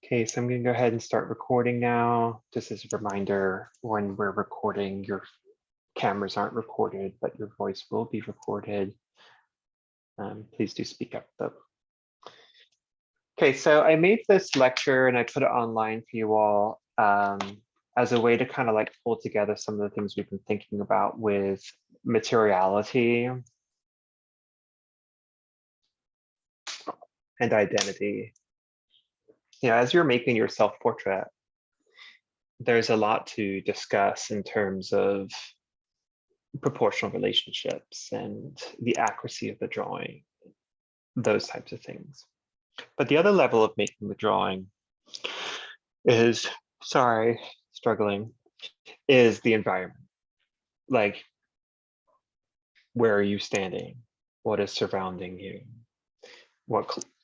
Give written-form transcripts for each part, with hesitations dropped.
Okay, so I'm going to go ahead and start recording now. Just as a reminder, when we're recording, your cameras aren't recorded, but your voice will be recorded. Please do speak up though. Okay, so I made this lecture and I put it online for you all as a way to kind of like pull together some of the things we've been thinking about with materiality and identity. You know, as you're making your self-portrait, there's a lot to discuss in terms of proportional relationships and the accuracy of the drawing, those types of things. But the other level of making the drawing is, struggling, is the environment. Like, where are you standing? What is surrounding you?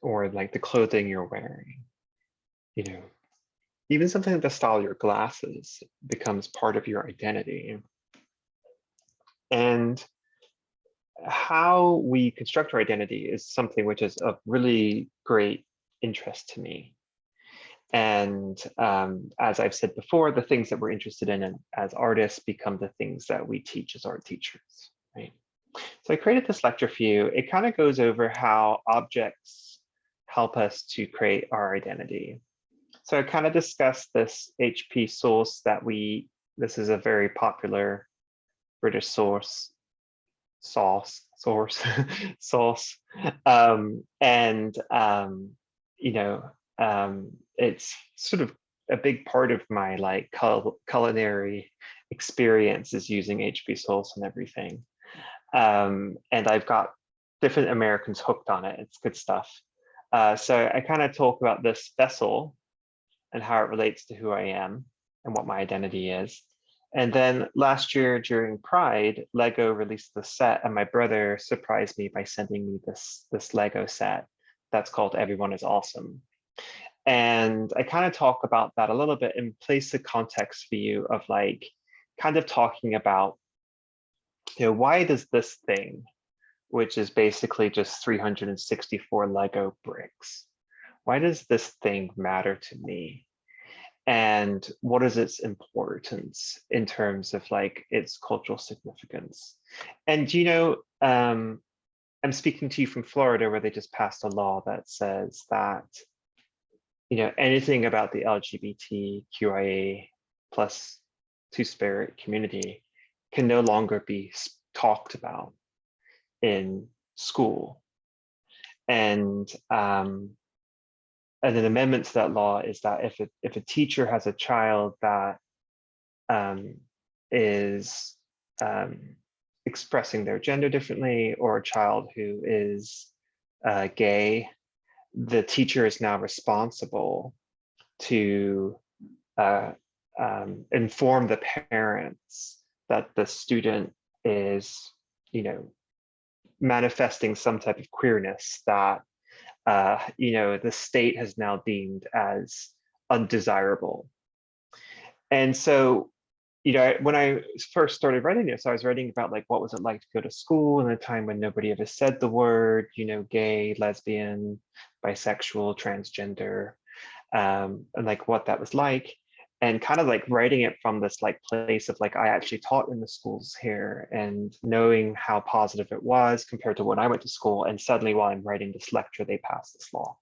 Or like the clothing you're wearing, you know, even something like the style of your glasses becomes part of your identity. And how we construct our identity is something which is of really great interest to me. And as I've said before, the things that we're interested in as artists become the things that we teach as art teachers, right? So I created this lecture for you. It kind of goes over how objects help us to create our identity. So I kind of discussed this HP sauce that this is a very popular British sauce, you know, it's sort of a big part of my like culinary experience is using HP sauce and everything. And I've got different Americans hooked on it. It's good stuff. So I kind of talk about this vessel and how it relates to who I am and what my identity is. And then last year during Pride, Lego released the set, and my brother surprised me by sending me this Lego set that's called Everyone is Awesome. And I kind of talk about that a little bit and place the context for you of like kind of talking about, you know, why does this thing, which is basically just 364 Lego bricks, why does this thing matter to me? And what is its importance in terms of like its cultural significance? And, you know, I'm speaking to you from Florida, where they just passed a law that says that, you know, anything about the LGBTQIA plus Two-Spirit community can no longer be talked about in school. And an amendment to that law is that if a teacher has a child that is expressing their gender differently, or a child who is gay, the teacher is now responsible to inform the parents that the student is, you know, manifesting some type of queerness that you know, the state has now deemed as undesirable. And so, you know, when I first started writing this, I was writing about like, what was it like to go to school in a time when nobody ever said the word, you know, gay, lesbian, bisexual, transgender, and like what that was like. And kind of like writing it from this like place of like, I actually taught in the schools here and knowing how positive it was compared to when I went to school. And suddenly while I'm writing this lecture, they passed this law.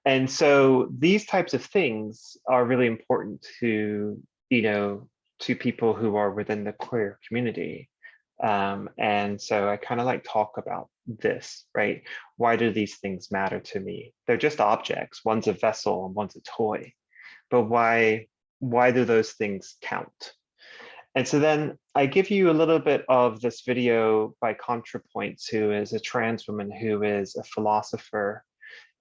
And so these types of things are really important to, you know, to people who are within the queer community. And so I kind of like talk about this, right? Why do these things matter to me? They're just objects. One's a vessel and one's a toy. But why do those things count? And so then I give you a little bit of this video by ContraPoints, who is a trans woman who is a philosopher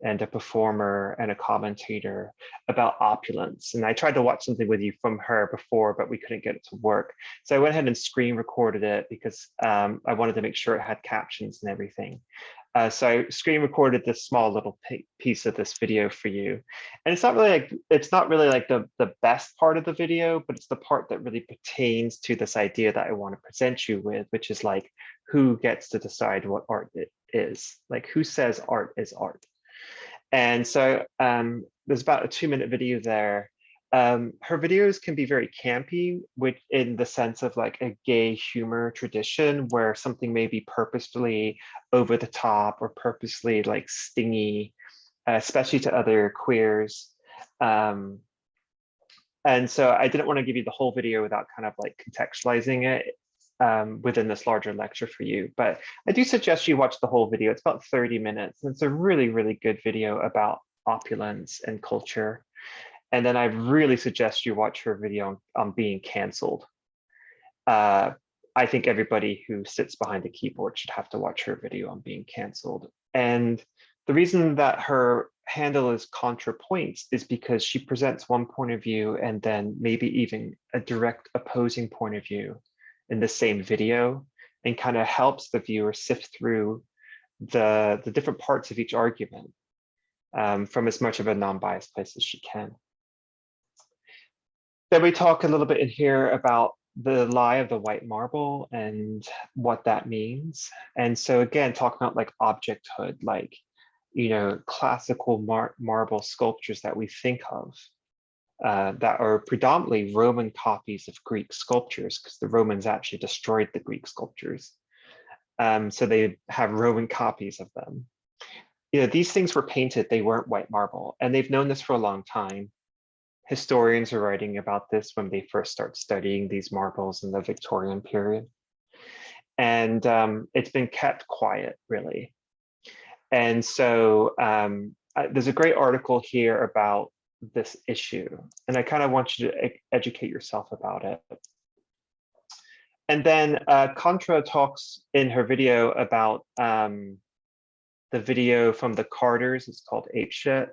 and a performer and a commentator about opulence. And I tried to watch something with you from her before, but we couldn't get it to work. So I went ahead and screen recorded it because I wanted to make sure it had captions and everything. So I screen recorded this small little piece of this video for you. And it's not really like the best part of the video, but it's the part that really pertains to this idea that I want to present you with, which is like, who gets to decide what art it is? Like, who says art is art? And so there's about a 2-minute video there. Her videos can be very campy, which in the sense of like a gay humor tradition where something may be purposefully over the top or purposely like stingy, especially to other queers. And so I didn't want to give you the whole video without kind of like contextualizing it within this larger lecture for you. But I do suggest you watch the whole video. It's about 30 minutes. And it's a really, really good video about opulence and culture. And then I really suggest you watch her video on being canceled. I think everybody who sits behind a keyboard should have to watch her video on being canceled. And the reason that her handle is ContraPoints is because she presents one point of view and then maybe even a direct opposing point of view in the same video, and kind of helps the viewer sift through the different parts of each argument from as much of a non-biased place as she can. Then we talk a little bit in here about the lie of the white marble and what that means. And so again, talking about like objecthood, like, you know, classical marble sculptures that we think of that are predominantly Roman copies of Greek sculptures, because the Romans actually destroyed the Greek sculptures. So they have Roman copies of them. You know, these things were painted, they weren't white marble, and they've known this for a long time. Historians are writing about this when they first start studying these marbles in the Victorian period. And it's been kept quiet, really. And so there's a great article here about this issue, and I kind of want you to educate yourself about it. And then Contra talks in her video about the video from the Carters. It's called Apeshit,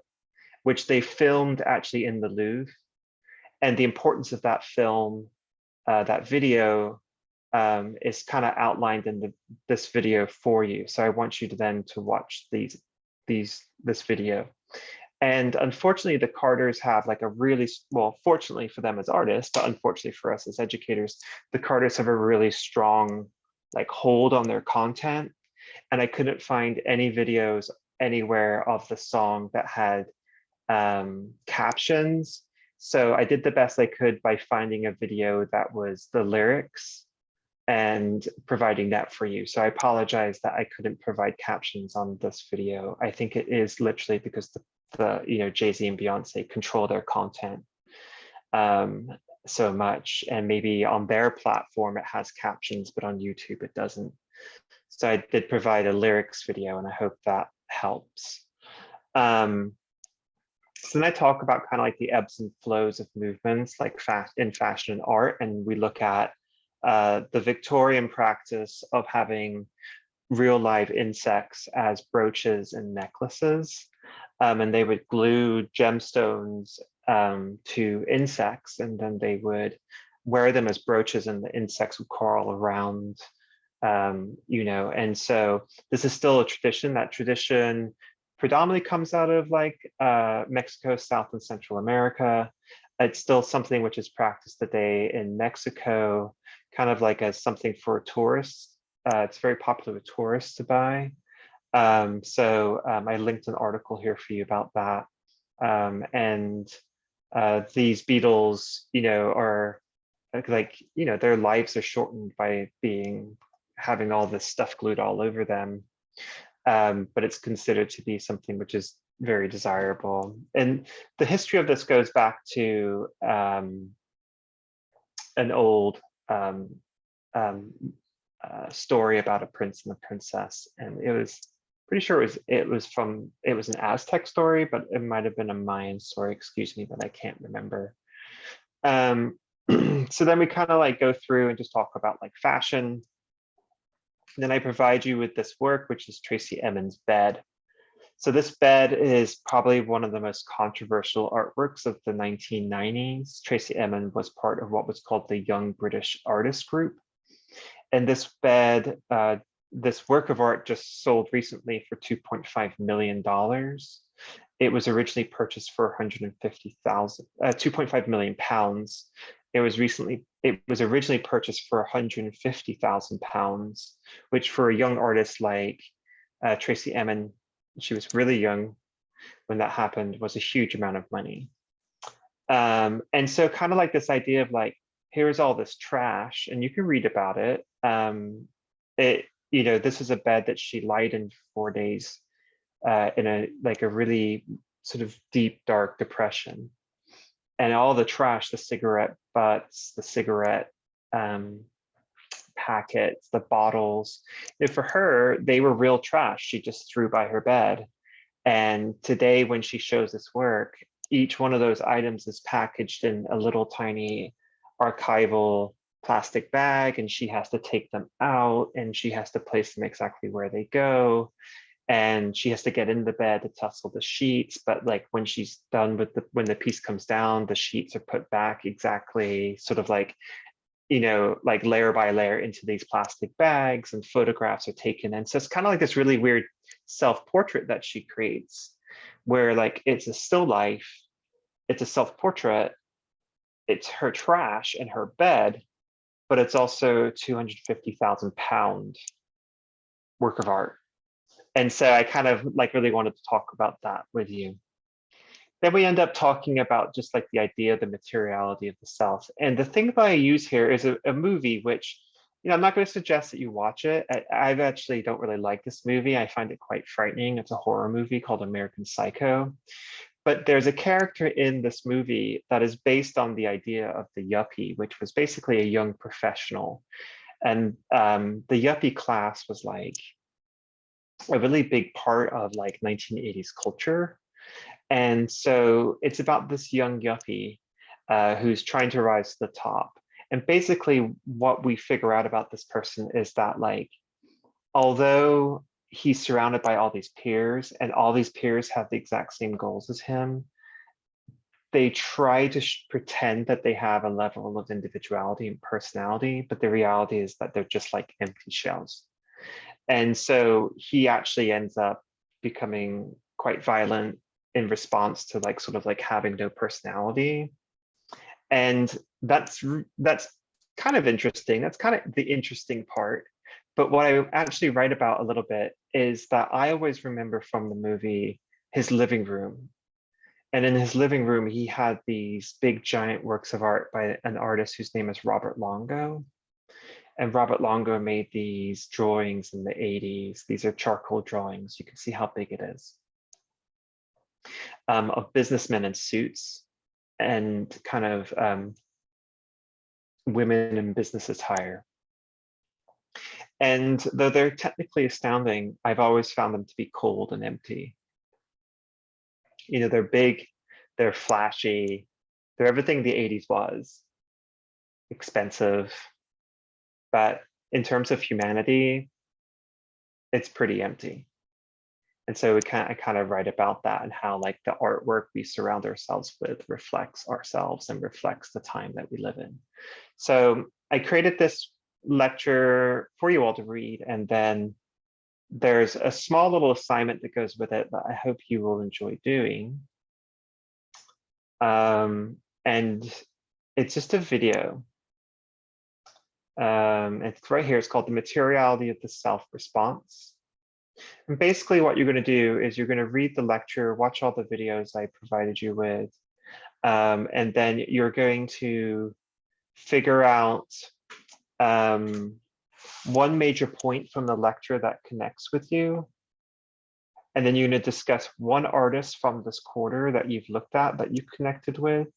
which they filmed actually in the Louvre. And the importance of that film, that video, is kind of outlined in this video for you. So I want you to then to watch this video. And unfortunately, the Carters have like a really, well, fortunately for them as artists, but unfortunately for us as educators, the Carters have a really strong like hold on their content. And I couldn't find any videos anywhere of the song that had captions. So I did the best I could by finding a video that was the lyrics and providing that for you. So I apologize that I couldn't provide captions on this video. I think it is literally because the you know, Jay-Z and Beyonce control their content so much, and maybe on their platform it has captions, but on YouTube it doesn't. So I did provide a lyrics video, and I hope that helps. So then I talk about kind of like the ebbs and flows of movements like in fashion and art, and we look at the Victorian practice of having real live insects as brooches and necklaces. And they would glue gemstones to insects, and then they would wear them as brooches, and the insects would crawl around, you know. And so this is still a tradition. That tradition predominantly comes out of like Mexico, South and Central America. It's still something which is practiced today in Mexico, kind of like as something for tourists. It's very popular with tourists to buy. So I linked an article here for you about that. And these beetles, you know, are like, you know, their lives are shortened by having all this stuff glued all over them. But it's considered to be something which is very desirable. And the history of this goes back to an old story about a prince and a princess, and it was pretty sure it was an Aztec story, but it might have been a Mayan story, excuse me, but I can't remember. So then we kind of like go through and just talk about like fashion. And then I provide you with this work, which is Tracey Emin's Bed. So this bed is probably one of the most controversial artworks of the 1990s. Tracey Emin was part of what was called the Young British Artist Group. And this bed, this work of art just sold recently for $2.5 million. It was originally purchased for 2.5 million pounds. It was originally purchased for 150,000 pounds, which for a young artist like Tracey Emin, she was really young, when that happened was a huge amount of money. And so kind of like this idea of like, here's all this trash, and you can read about it. This is a bed that she lied in for 4 days in a really sort of deep, dark depression. And all the trash, the cigarette butts, the cigarette packets, the bottles, for her, they were real trash. She just threw by her bed. And today, when she shows this work, each one of those items is packaged in a little tiny archival plastic bag, and she has to take them out and she has to place them exactly where they go. And she has to get in the bed to tussle the sheets. But like when she's done with when the piece comes down, the sheets are put back exactly, sort of like, like layer by layer into these plastic bags, and photographs are taken. And so it's kind of like this really weird self-portrait that she creates, where like it's a still life, it's a self-portrait, it's her trash and her bed, but it's also 250,000 pound work of art. And so I kind of like really wanted to talk about that with you. Then we end up talking about just like the idea of the materiality of the self. And the thing that I use here is a movie, which, I'm not going to suggest that you watch it. I actually don't really like this movie. I find it quite frightening. It's a horror movie called American Psycho. But there's a character in this movie that is based on the idea of the yuppie, which was basically a young professional. And the yuppie class was like a really big part of like 1980s culture. And so it's about this young yuppie who's trying to rise to the top. And basically what we figure out about this person is that like, although he's surrounded by all these peers and all these peers have the exact same goals as him, they try to pretend that they have a level of individuality and personality, but the reality is that they're just like empty shells. And so he actually ends up becoming quite violent in response to like sort of like having no personality. And that's kind of interesting. That's kind of the interesting part. But what I actually write about a little bit is that I always remember from the movie his living room. And in his living room, he had these big giant works of art by an artist whose name is Robert Longo. And Robert Longo made these drawings in the 80s. These are charcoal drawings. You can see how big it is. Of businessmen in suits and kind of women in business attire. And though they're technically astounding, I've always found them to be cold and empty. They're big, they're flashy, they're everything the 80s was, expensive. But in terms of humanity, it's pretty empty. And so I kind of write about that and how like the artwork we surround ourselves with reflects ourselves and reflects the time that we live in. So I created this lecture for you all to read, and then there's a small little assignment that goes with it that I hope you will enjoy doing. And it's just a video. It's right here. It's called The Materiality of the Self Response. And basically what you're going to do is you're going to read the lecture, watch all the videos I provided you with, and then you're going to figure out one major point from the lecture that connects with you. And then you're going to discuss one artist from this quarter that you've looked at that you connected with,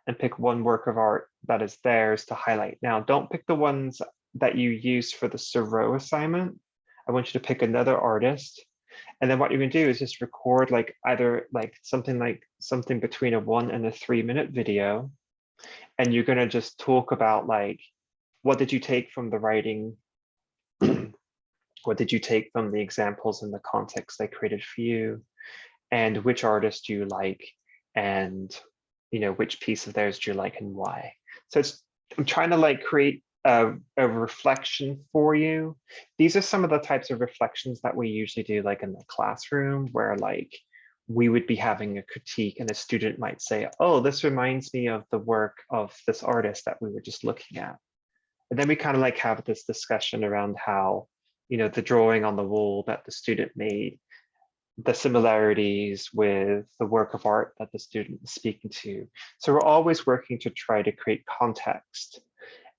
and pick one work of art that is theirs to highlight. Now, don't pick the ones that you used for the Seurat assignment. I want you to pick another artist. And then what you're going to do is just record like either like something between a 1 and a 3 minute video. And you're going to just talk about like, what did you take from the writing? What did you take from the examples and the context I created for you? And which artist do you like? And which piece of theirs do you like and why? So I'm trying to like create a reflection for you. These are some of the types of reflections that we usually do like in the classroom, where like we would be having a critique and a student might say, oh, this reminds me of the work of this artist that we were just looking at. And then we kind of like have this discussion around how, the drawing on the wall that the student made the similarities with the work of art that the student is speaking to. So we're always working to try to create context.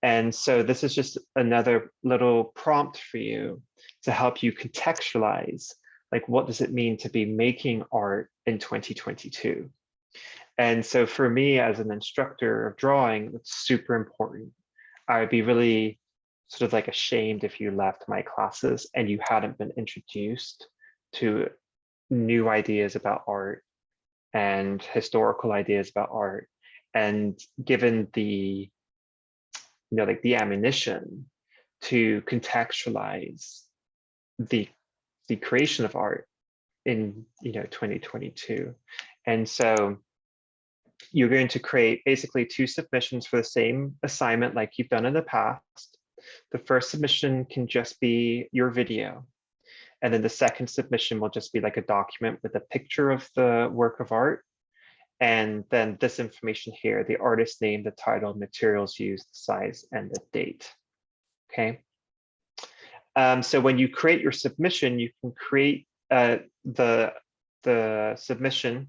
And so this is just another little prompt for you to help you contextualize, like, what does it mean to be making art in 2022? And so for me as an instructor of drawing, it's super important. I would be really sort of like ashamed if you left my classes and you hadn't been introduced to new ideas about art and historical ideas about art, and given the, like the ammunition to contextualize the creation of art in 2022. And so you're going to create basically 2 submissions for the same assignment like you've done in the past. The first submission can just be your video. And then the second submission will just be like a document with a picture of the work of art. And then this information here, the artist name, the title, materials used, the size, and the date. Okay. So when you create your submission, you can create the submission.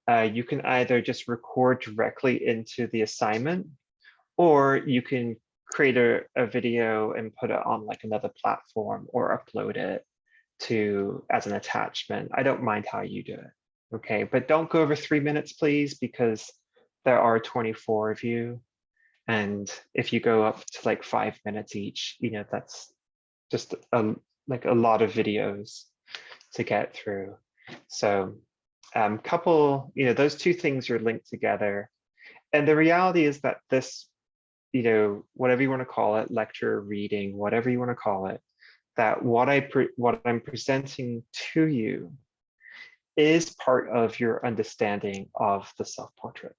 You can either just record directly into the assignment, or you can create a video and put it on like another platform or upload it to as an attachment. I don't mind how you do it. Okay, but don't go over 3 minutes, please, because there are 24 of you. And if you go up to like 5 minutes each, that's just like a lot of videos to get through. So those 2 things are linked together. And the reality is that this, whatever you want to call it, lecture, reading, whatever you want to call it, that what I'm presenting to you is part of your understanding of the self-portrait.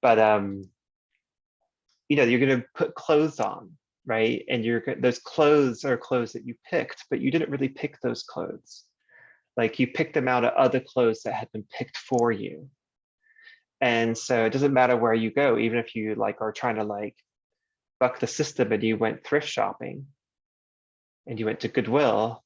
But you're going to put clothes on, right? And those clothes are clothes that you picked, but you didn't really pick those clothes. Like, you picked them out of other clothes that had been picked for you. And so it doesn't matter where you go, even if you are trying to buck the system and you went thrift shopping and you went to Goodwill.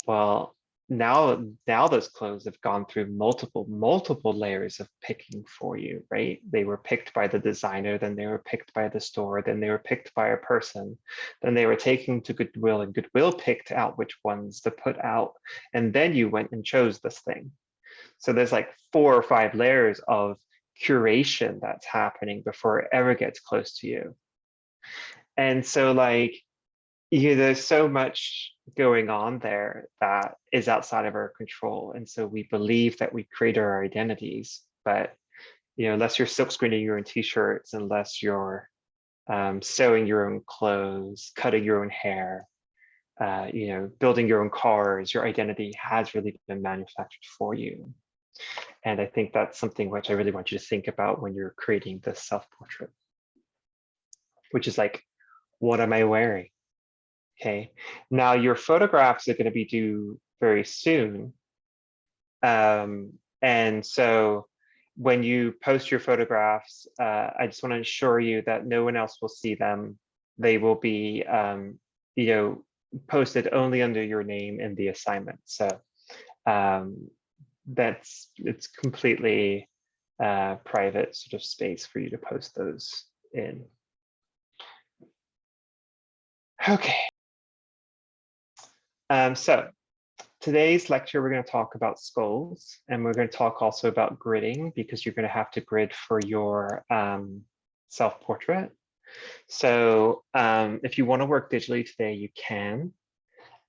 Well, now those clothes have gone through multiple layers of picking for you, right? They were picked by the designer, then they were picked by the store, then they were picked by a person, then they were taken to Goodwill, and Goodwill picked out which ones to put out, and then you went and chose this thing. So there's like 4 or 5 layers of curation that's happening before it ever gets close to you. And so there's so much going on there that is outside of our control. And so we believe that we create our identities, but unless you're silk screening your own t-shirts, unless you're sewing your own clothes, cutting your own hair, building your own cars, your identity has really been manufactured for you. And I think that's something which I really want you to think about when you're creating the self-portrait, which is like, what am I wearing? Okay, now your photographs are going to be due very soon. And so when you post your photographs, I just want to assure you that no one else will see them. They will be, posted only under your name in the assignment. So it's completely private sort of space for you to post those in. Okay. So today's lecture, we're going to talk about skulls, and we're going to talk also about gridding, because you're going to have to grid for your self-portrait. So if you want to work digitally today, you can.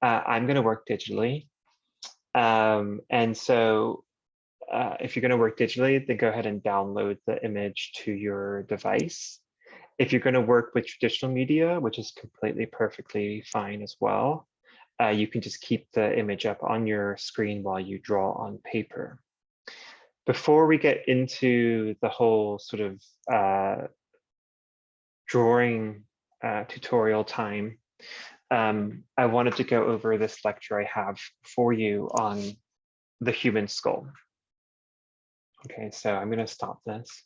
I'm going to work digitally. And so if you're going to work digitally, then go ahead and download the image to your device. If you're going to work with traditional media, which is completely perfectly fine as well, you can just keep the image up on your screen while you draw on paper. Before we get into the whole sort of drawing tutorial time, I wanted to go over this lecture I have for you on the human skull. Okay, so I'm going to stop this.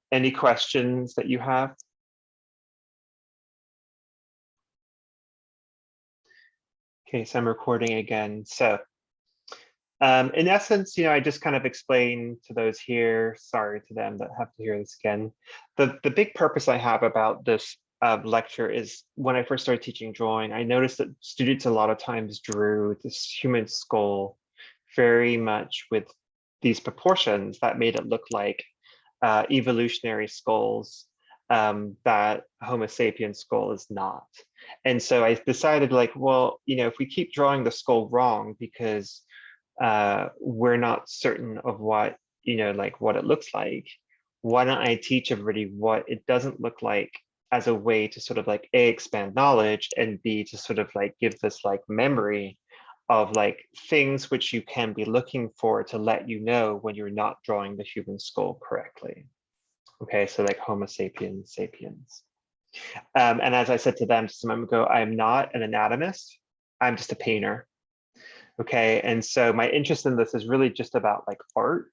Any questions that you have? Okay, so I'm recording again. So In essence, I just kind of explain to those here, sorry to them that have to hear this again. The big purpose I have about this lecture is when I first started teaching drawing, I noticed that students a lot of times drew this human skull very much with these proportions that made it look like evolutionary skulls that Homo sapiens skull is not. And so I decided like, well, if we keep drawing the skull wrong because we're not certain of what, like what it looks like, why don't I teach everybody what it doesn't look like as a way to sort of like A, expand knowledge, and B, to sort of like give this like memory of like things which you can be looking for to let you know when you're not drawing the human skull correctly. Okay, so like Homo sapiens sapiens. And as I said to them just a moment ago, I'm not an anatomist, I'm just a painter. Okay, and so my interest in this is really just about like art.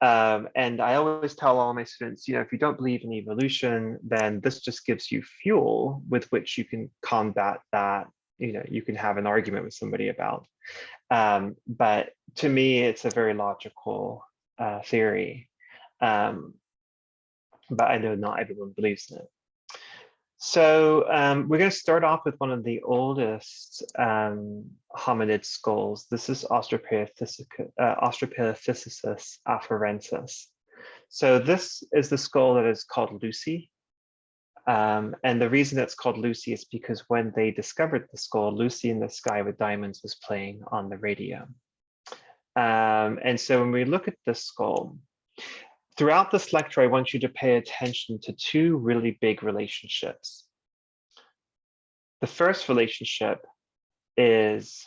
And I always tell all my students, if you don't believe in evolution, then this just gives you fuel with which you can combat that, you can have an argument with somebody about. But to me, it's a very logical theory. But I know not everyone believes in it. So we're going to start off with one of the oldest hominid skulls. This is Australopithecus afarensis. So this is the skull that is called Lucy. And the reason it's called Lucy is because when they discovered the skull, Lucy in the Sky with Diamonds was playing on the radio. And so when we look at this skull, throughout this lecture, I want you to pay attention to two really big relationships. The first relationship is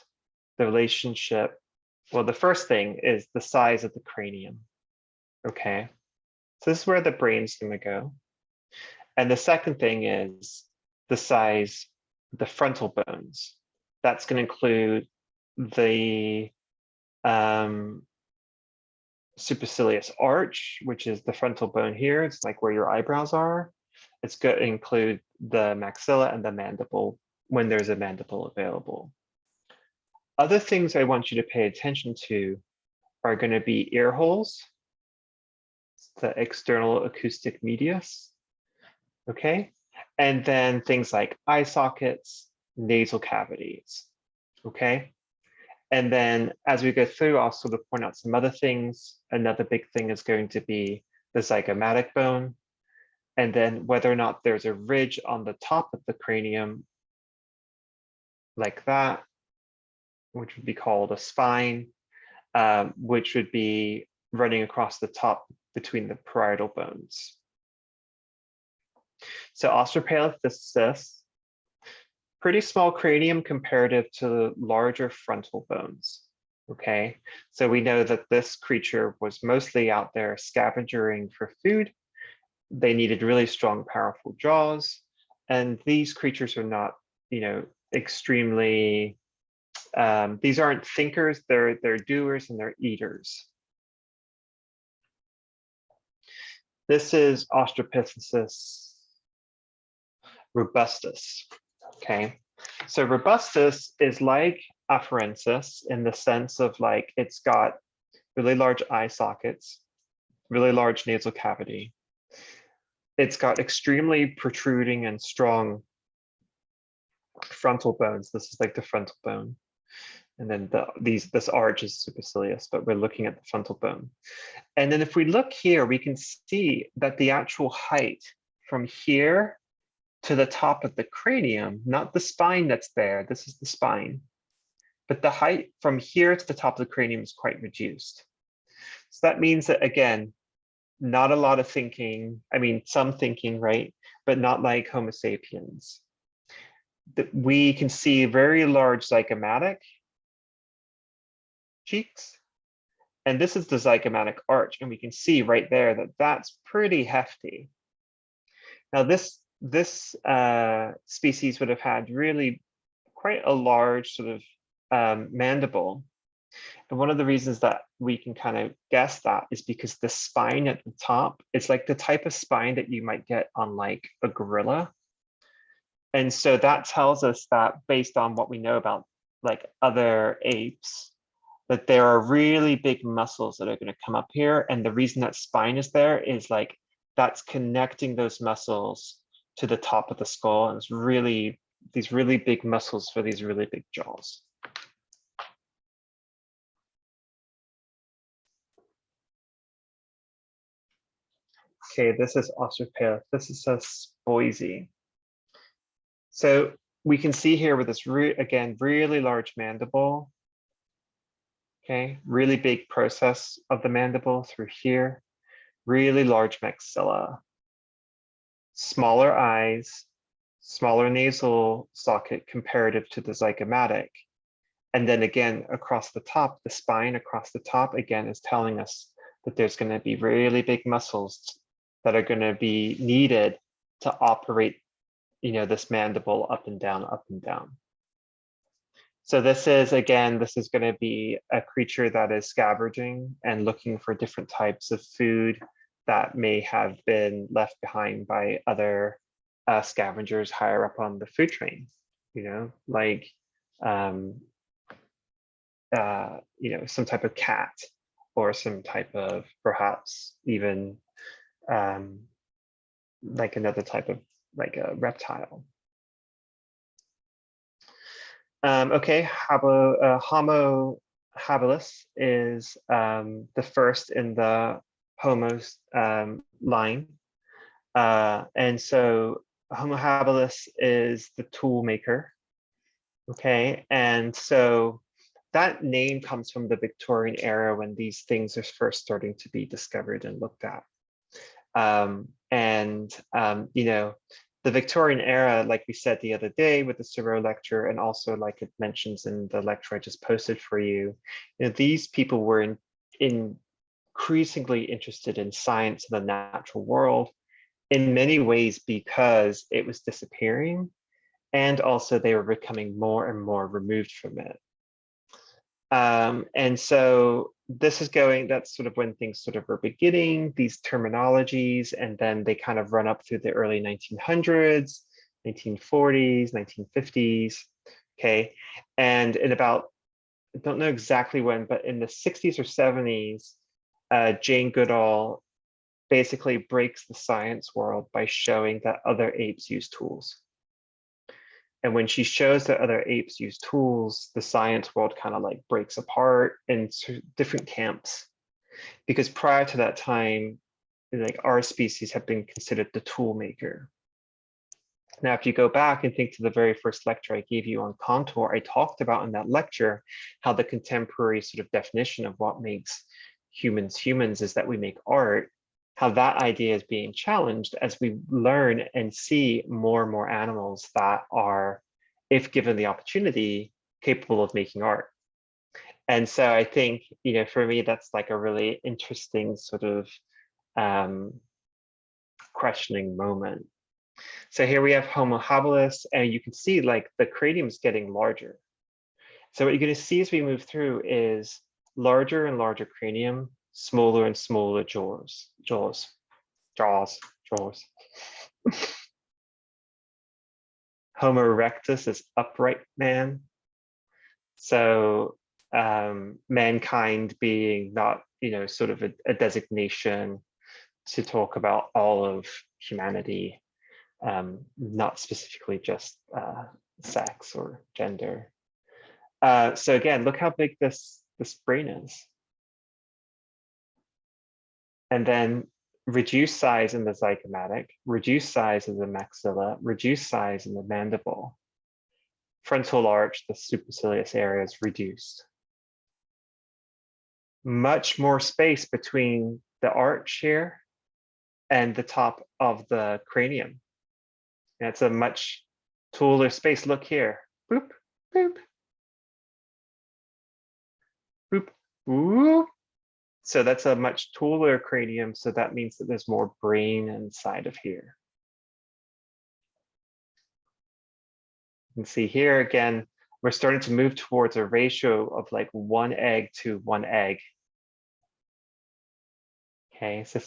the relationship, well, the first thing is the size of the cranium, okay? So this is where the brain's gonna go. And the second thing is the size of the frontal bones. That's gonna include the supercilious arch, which is the frontal bone here. It's like where your eyebrows are. It's going to include the maxilla and the mandible when there's a mandible available. Other things I want you to pay attention to are going to be ear holes, the external acoustic medius, okay? And then things like eye sockets, nasal cavities, okay? And then as we go through, I'll sort of point out some other things. Another big thing is going to be the zygomatic bone. And then whether or not there's a ridge on the top of the cranium like that, which would be called a spine, which would be running across the top between the parietal bones. So Australopithecus, pretty small cranium comparative to the larger frontal bones. Okay, so we know that this creature was mostly out there scavenging for food. They needed really strong, powerful jaws, and these creatures are not, extremely. These aren't thinkers; they're doers and they're eaters. This is Australopithecus robustus. Okay, so robustus is like afarensis in the sense of like it's got really large eye sockets, really large nasal cavity. It's got extremely protruding and strong frontal bones. This is like the frontal bone. And then this arch is supercilious, but we're looking at the frontal bone. And then if we look here, we can see that the actual height from here to the top of the cranium, not the spine that's there, this is the spine, but the height from here to the top of the cranium is quite reduced. So that means that, again, not a lot of thinking, I mean, some thinking, right? But not like Homo sapiens. We can see very large zygomatic cheeks, and this is the zygomatic arch, and we can see right there that that's pretty hefty. Now this species would have had really quite a large sort of mandible. And one of the reasons that we can kind of guess that is because the spine at the top, it's like the type of spine that you might get on like a gorilla. And so that tells us that based on what we know about like other apes, that there are really big muscles that are going to come up here. And the reason that spine is there is like that's connecting those muscles to the top of the skull. And it's really these really big muscles for these really big jaws. Okay, this is Australopithecus. This is a Boise. So we can see here with this, again, really large mandible. Okay, really big process of the mandible through here. Really large maxilla. Smaller eyes, smaller nasal socket comparative to the zygomatic. And then again, across the top, the spine across the top, again, is telling us that there's going to be really big muscles that are going to be needed to operate, this mandible up and down, up and down. So this is, again, this is going to be a creature that is scavenging and looking for different types of food that may have been left behind by other scavengers higher up on the food chain, like, some type of cat or some type of perhaps even like another type of like a reptile. Okay, Homo habilis is the first in the Homos line. And so Homo habilis is the tool maker. Okay, and so that name comes from the Victorian era when these things are first starting to be discovered and looked at. The Victorian era, like we said the other day with the Thoreau lecture, and also like it mentions in the lecture I just posted for you, these people were increasingly interested in science and the natural world in many ways because it was disappearing, and also they were becoming more and more removed from it. And so this is that's sort of when things sort of are beginning, these terminologies, and then they kind of run up through the early 1900s, 1940s, 1950s, okay? And in about, I don't know exactly when, but in the 60s or 70s, Jane Goodall basically breaks the science world by showing that other apes use tools. And when she shows that other apes use tools, the science world kind of like breaks apart in different camps. Because prior to that time, like our species have been considered the tool maker. Now, if you go back and think to the very first lecture I gave you on contour, I talked about in that lecture how the contemporary sort of definition of what makes humans humans is that we make art, how that idea is being challenged as we learn and see more and more animals that are, if given the opportunity, capable of making art. And so I think, for me, that's like a really interesting sort of questioning moment. So here we have Homo habilis, and you can see like the cranium is getting larger. So what you're going to see as we move through is larger and larger cranium, smaller and smaller jaws. Homo erectus is upright man. So mankind being not, sort of a designation to talk about all of humanity, not specifically just sex or gender. So again, look how big this brain is. And then reduce size in the zygomatic, reduce size in the maxilla, reduce size in the mandible. Frontal arch, the supercilious area is reduced. Much more space between the arch here and the top of the cranium. And it's a much taller space. Look here. Boop, boop. Boop, boop. So that's a much taller cranium. So that means that there's more brain inside of here. You can see here again, we're starting to move towards a ratio of like 1 egg to 1 egg. Okay, so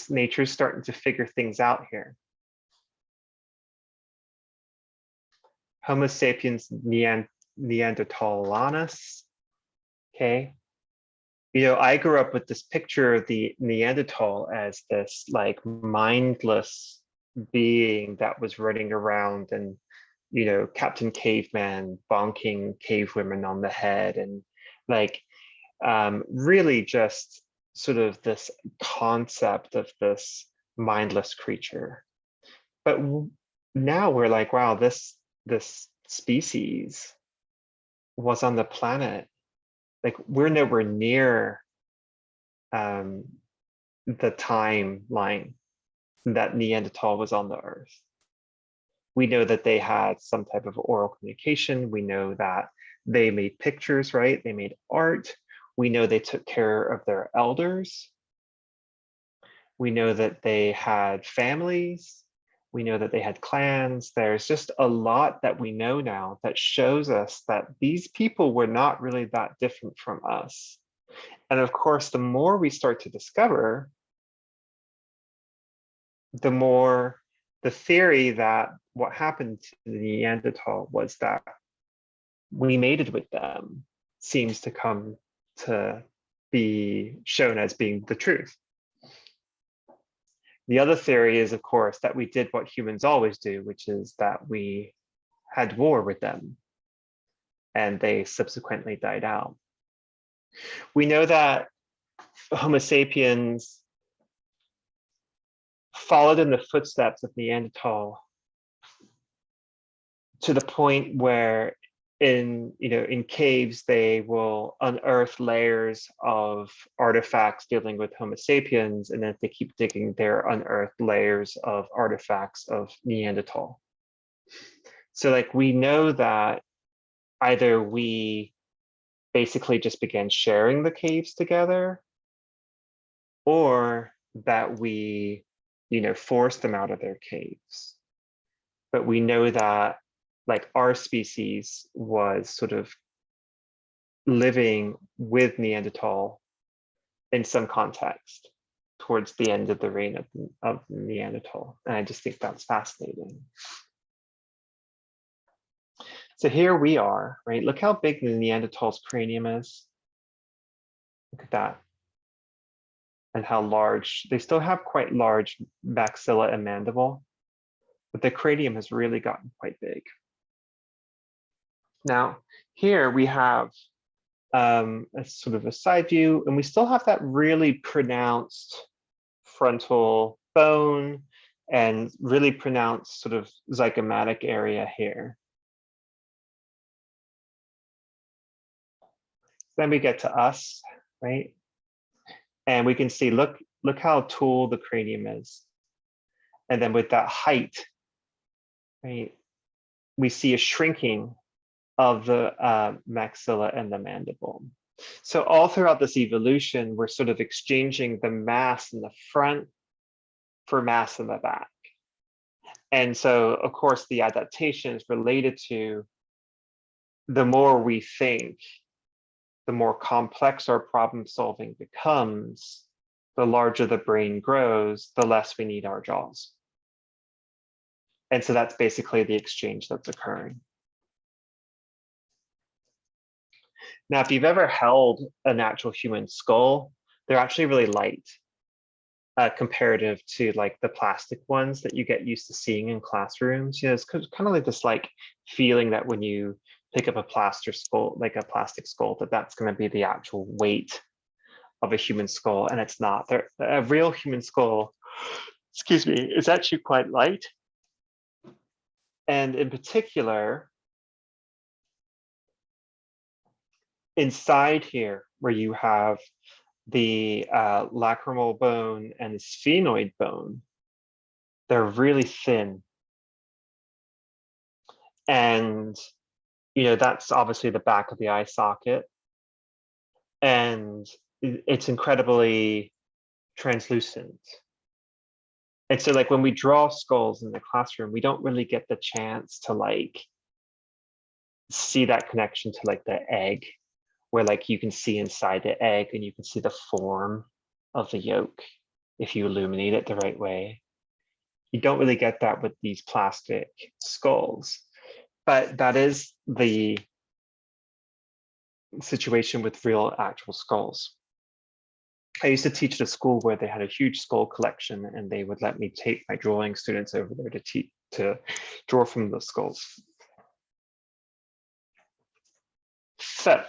nature's starting to figure things out here. Homo sapiens neanderthalensis. Okay, I grew up with this picture of the Neanderthal as this like mindless being that was running around and, Captain Caveman bonking cave women on the head and like really just sort of this concept of this mindless creature. But now we're like, wow, this species was on the planet. Like we're nowhere near the timeline that Neanderthal was on the Earth. We know that they had some type of oral communication. We know that they made pictures, right? They made art. We know they took care of their elders. We know that they had families. We know that they had clans. There's just a lot that we know now that shows us that these people were not really that different from us. And of course, the more we start to discover, the more the theory that what happened to the Neanderthal was that we mated with them seems to come to be shown as being the truth. The other theory is, of course, that we did what humans always do, which is that we had war with them and they subsequently died out. We know that Homo sapiens followed in the footsteps of Neanderthal to the point where in caves, they will unearth layers of artifacts dealing with Homo sapiens, and then if they keep digging, they're unearthed layers of artifacts of Neanderthal. So like we know that either we basically just began sharing the caves together, or that we, forced them out of their caves. But we know that like our species was sort of living with Neanderthal in some context towards the end of the reign of Neanderthal. And I just think that's fascinating. So here we are, right? Look how big the Neanderthal's cranium is. Look at that. And how large, they still have quite large maxilla and mandible, but the cranium has really gotten quite big. Now, here we have a sort of a side view, and we still have that really pronounced frontal bone and really pronounced sort of zygomatic area here. Then we get to us, right? And we can see, look how tall the cranium is. And then with that height, right, we see a shrinking of the maxilla and the mandible. So all throughout this evolution, we're sort of exchanging the mass in the front for mass in the back. And so, of course, the adaptation is related to the more we think, the more complex our problem solving becomes, the larger the brain grows, the less we need our jaws. And so that's basically the exchange that's occurring. Now, if you've ever held a natural human skull, they're actually really light comparative to like the plastic ones that you get used to seeing in classrooms. It's kind of like this like feeling that when you pick up a plastic skull, that's going to be the actual weight of a human skull, and it's not. A real human skull, excuse me, is actually quite light. And in particular, inside here, where you have the lacrimal bone and the sphenoid bone, they're really thin. And, that's obviously the back of the eye socket. And it's incredibly translucent. And so like when we draw skulls in the classroom, we don't really get the chance to like see that connection to like the egg, where like you can see inside the egg and you can see the form of the yolk if you illuminate it the right way. You don't really get that with these plastic skulls, but that is the situation with real actual skulls. I used to teach at a school where they had a huge skull collection, and they would let me take my drawing students over there to draw from the skulls. So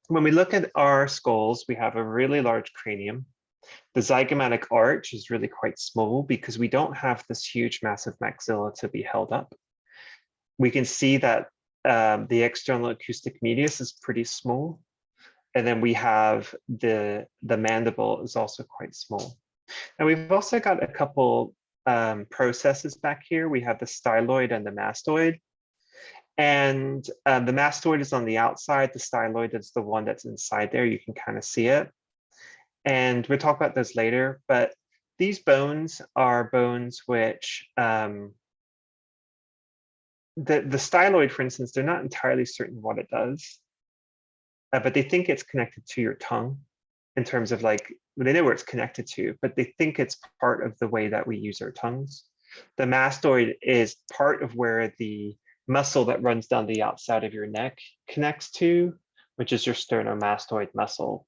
when we look at our skulls, we have a really large cranium. The zygomatic arch is really quite small because we don't have this huge, massive maxilla to be held up. We can see that the external acoustic medius is pretty small. And then we have the mandible is also quite small. And we've also got a couple processes back here. We have the styloid and the mastoid. And the mastoid is on the outside. The styloid is the one that's inside there. You can kind of see it. And we'll talk about those later. But these bones are bones which, the styloid, for instance, they're not entirely certain what it does. But they think it's connected to your tongue in terms of like, they know where it's connected to, but they think it's part of the way that we use our tongues. The mastoid is part of where the muscle that runs down the outside of your neck connects to, which is your sternomastoid muscle.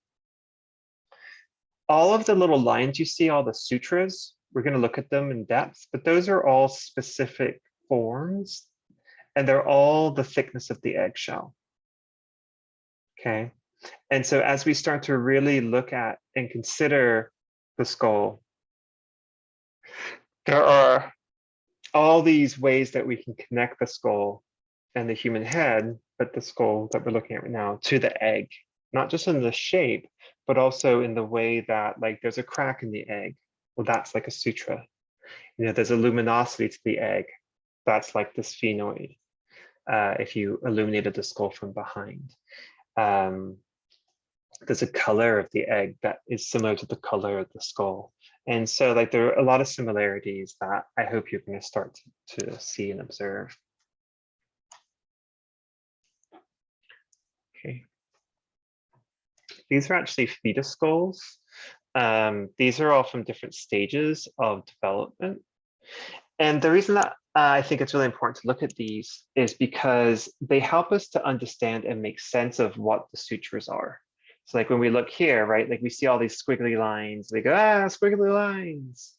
All of the little lines you see, all the sutras, we're going to look at them in depth, but those are all specific forms, and they're all the thickness of the eggshell. Okay, and so as we start to really look at and consider the skull, there are all these ways that we can connect the skull and the human head, but the skull that we're looking at right now, to the egg, not just in the shape, but also in the way that, like, there's a crack in the egg. Well, that's like a sutra. You know, there's a luminosity to the egg. That's like the sphenoid, if you illuminated the skull from behind. There's a color of the egg that is similar to the color of the skull. And so like there are a lot of similarities that I hope you're going to start to see and observe. Okay. These are actually fetus skulls. These are all from different stages of development. And the reason that I think it's really important to look at these is because they help us to understand and make sense of what the sutras are. So like when we look here, right, like we see all these squiggly lines, we go, squiggly lines.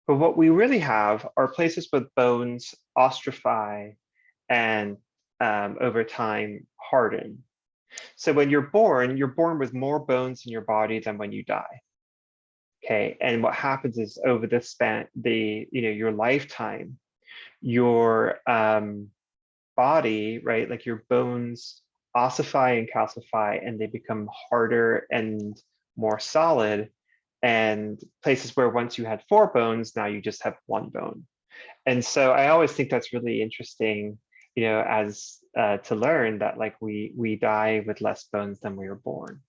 But what we really have are places with bones ossify and over time harden. So when you're born with more bones in your body than when you die. Okay, and what happens is over the span, your lifetime, your body, right, like your bones ossify and calcify, and they become harder and more solid. And places where once you had 4 bones, now you just have 1 bone. And so I always think that's really interesting, as to learn that like we die with less bones than we were born.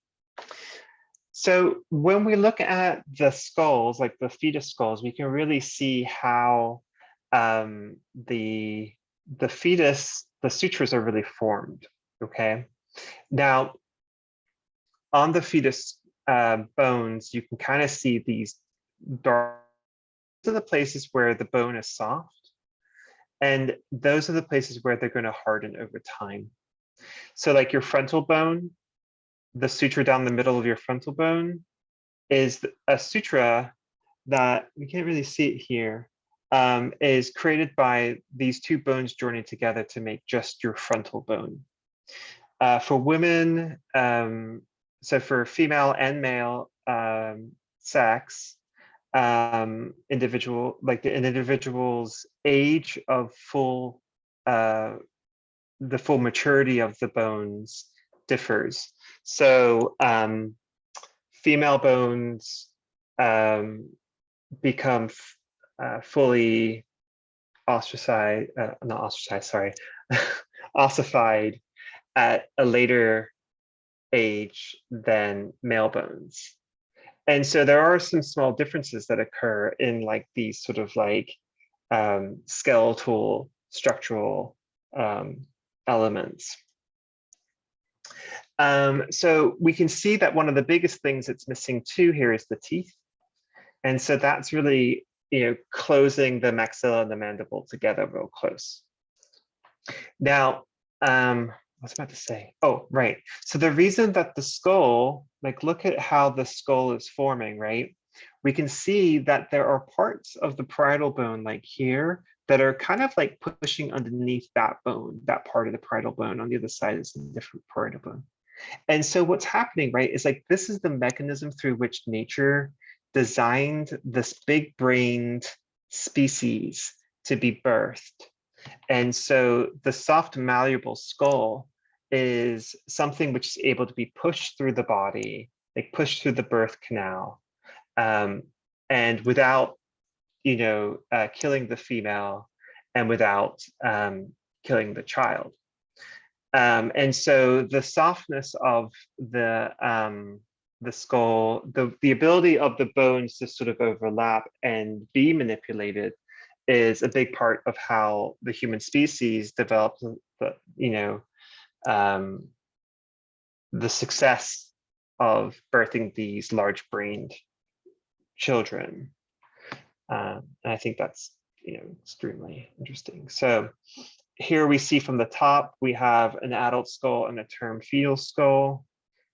So when we look at the skulls, like the fetus skulls, we can really see how the fetus, the sutras are really formed. Okay. Now, on the fetus bones, you can kind of see these dark. Those are the places where the bone is soft, and those are the places where they're going to harden over time. So like your frontal bone, the sutra down the middle of your frontal bone is a sutra that we can't really see it here, is created by these 2 bones joining together to make just your frontal bone. For women, so for female and male sex, individual, like an individual's age of the full maturity of the bones differs. So female bones become fully ostracized, not ostracized, sorry, ossified at a later age than male bones. And so there are some small differences that occur in like these sort of like skeletal structural elements. So we can see that one of the biggest things that's missing too here is the teeth. And so that's really, closing the maxilla and the mandible together real close. Now, was I about to say? Oh, right. So the reason that the skull, like look at how the skull is forming, right? We can see that there are parts of the parietal bone like here that are kind of like pushing underneath that bone, that part of the parietal bone. On the other side is a different parietal bone. And so what's happening, right, is like this is the mechanism through which nature designed this big-brained species to be birthed. And so the soft, malleable skull is something which is able to be pushed through the body, like pushed through the birth canal, and without, killing the female and without killing the child. And so the softness of the skull, the ability of the bones to sort of overlap and be manipulated is a big part of how the human species developed the success of birthing these large-brained children. And I think that's extremely interesting. So here we see from the top, we have an adult skull and a term fetal skull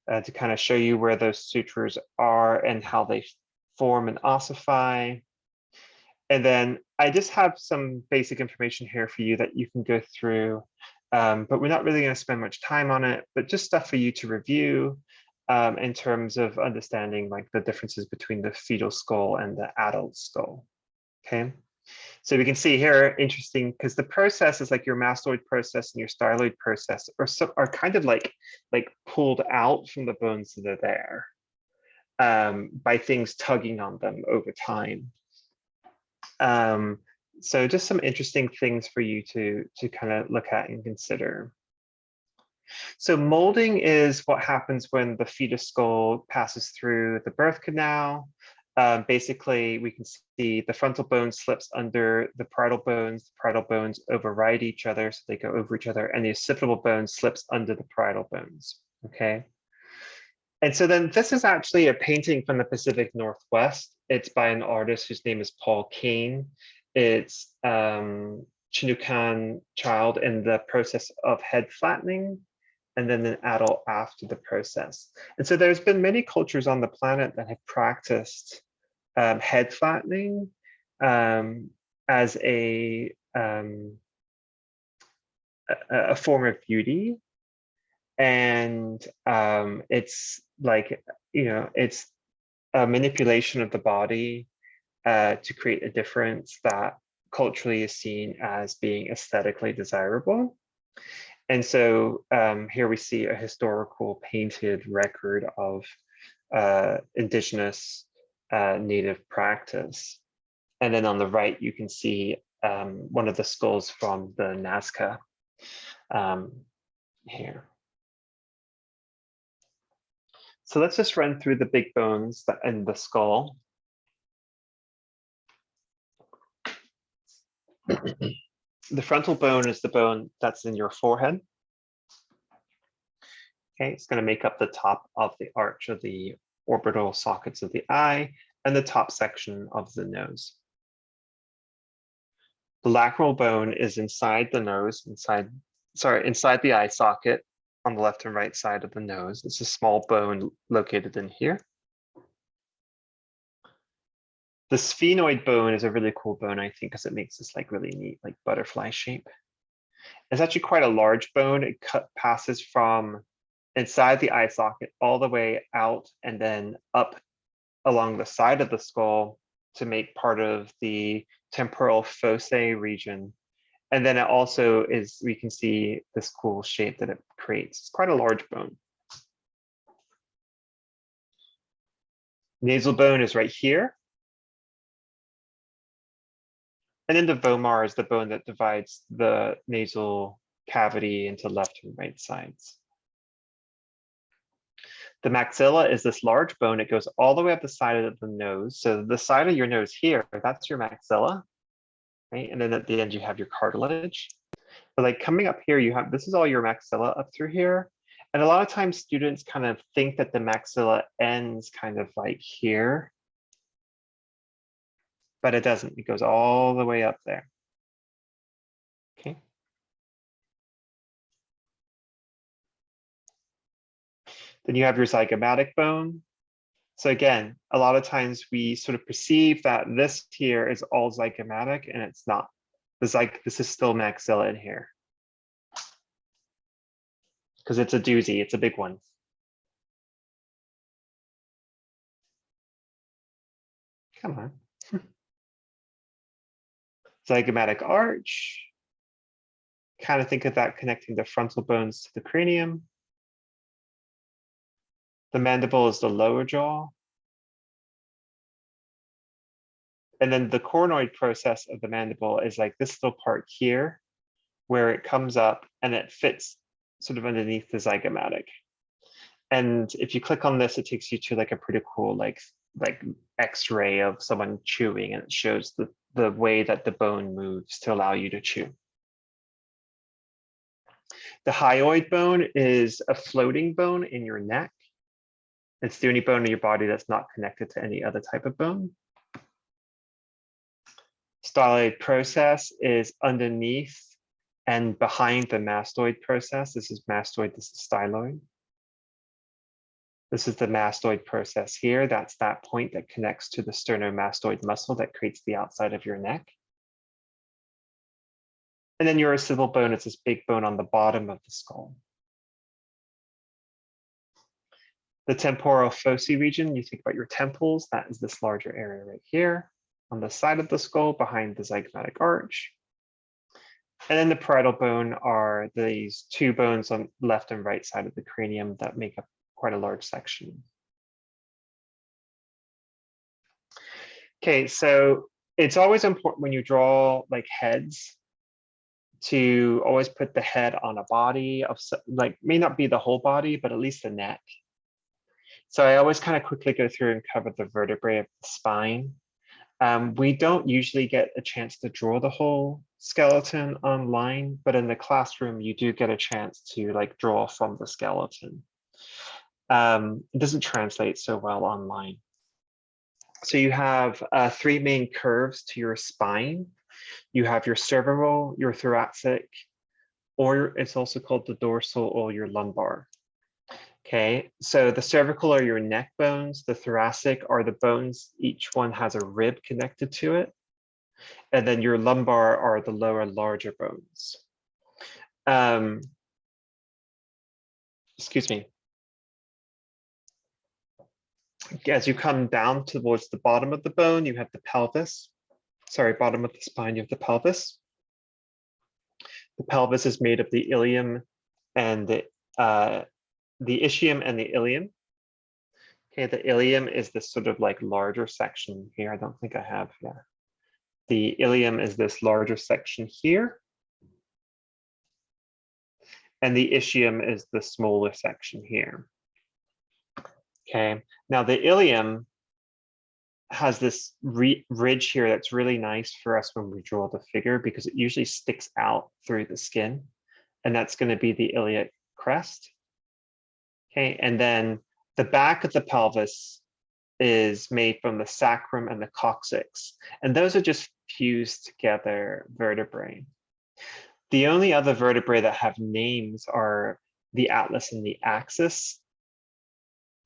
to kind of show you where those sutures are and how they form and ossify. And then I just have some basic information here for you that you can go through, but we're not really going to spend much time on it, but just stuff for you to review in terms of understanding like the differences between the fetal skull and the adult skull. Okay. So we can see here, interesting, because the process is like your mastoid process and your styloid process are kind of like pulled out from the bones that are there by things tugging on them over time. So just some interesting things for you to kind of look at and consider. So molding is what happens when the fetus skull passes through the birth canal. Basically, we can see the frontal bone slips under the parietal bones override each other, so they go over each other, and the occipital bone slips under the parietal bones, okay? And so then this is actually a painting from the Pacific Northwest. It's by an artist whose name is Paul Kane. It's Chinookan child in the process of head flattening, and then an adult after the process. And so there's been many cultures on the planet that have practiced head flattening as a form of beauty. And it's like, it's a manipulation of the body to create a difference that culturally is seen as being aesthetically desirable. And so here we see a historical painted record of indigenous native practice. And then on the right, you can see one of the skulls from the Nazca here. So let's just run through the big bones and the skull. The frontal bone is the bone that's in your forehead. Okay, it's going to make up the top of the arch of the orbital sockets of the eye and the top section of the nose. The lacrimal bone is inside the nose, inside the eye socket on the left and right side of the nose. It's a small bone located in here. The sphenoid bone is a really cool bone, I think, because it makes this like really neat, like butterfly shape. It's actually quite a large bone. It passes from inside the eye socket all the way out and then up along the side of the skull to make part of the temporal foci region. And then it also is, we can see this cool shape that it creates. It's quite a large bone. Nasal bone is right here. And then the vomer is the bone that divides the nasal cavity into left and right sides. The maxilla is this large bone. It goes all the way up the side of the nose. So the side of your nose here, that's your maxilla, right? And then at the end, you have your cartilage. But like coming up here, you have, this is all your maxilla up through here. And a lot of times students kind of think that the maxilla ends kind of like here, but it doesn't. It goes all the way up there. Okay. Then you have your zygomatic bone. So again, a lot of times we sort of perceive that this here is all zygomatic, and it's not. This is still maxilla in here. Because it's a doozy, it's a big one. Come on. Zygomatic arch. Kind of think of that connecting the frontal bones to the cranium. The mandible is the lower jaw. And then the coronoid process of the mandible is like this little part here, where it comes up and it fits sort of underneath the zygomatic. And if you click on this, it takes you to like a pretty cool like X-ray of someone chewing, and it shows the way that the bone moves to allow you to chew. The hyoid bone is a floating bone in your neck. It's the only bone in your body that's not connected to any other type of bone. Styloid process is underneath and behind the mastoid process. This is mastoid, this is styloid. This is the mastoid process here. That's that point that connects to the sternomastoid muscle that creates the outside of your neck. And then your occipital bone is this big bone on the bottom of the skull. The temporal foci region, you think about your temples, that is this larger area right here on the side of the skull behind the zygomatic arch. And then the parietal bone are these two bones on left and right side of the cranium that make up quite a large section. Okay, so it's always important when you draw like heads to always put the head on a body of like, may not be the whole body, but at least the neck. So I always kind of quickly go through and cover the vertebrae of the spine. We don't usually get a chance to draw the whole skeleton online, but in the classroom, you do get a chance to like draw from the skeleton. It doesn't translate so well online. So you have three main curves to your spine. You have your cervical, your thoracic, or it's also called the dorsal or your lumbar. Okay, so the cervical are your neck bones, the thoracic are the bones, each one has a rib connected to it. And then your lumbar are the lower, larger bones. Excuse me. As you come down towards the bottom of the bone, you have the pelvis. Sorry, bottom of the spine, you have the pelvis. The pelvis is made of the ilium and the ischium and the ilium. Okay, the ilium is this sort of like larger section here. I don't think I have, yeah. The ilium is this larger section here. And the ischium is the smaller section here. Okay, now the ilium has this ridge here that's really nice for us when we draw the figure because it usually sticks out through the skin. And that's going to be the iliac crest. Okay, and then the back of the pelvis is made from the sacrum and the coccyx. And those are just fused together vertebrae. The only other vertebrae that have names are the atlas and the axis.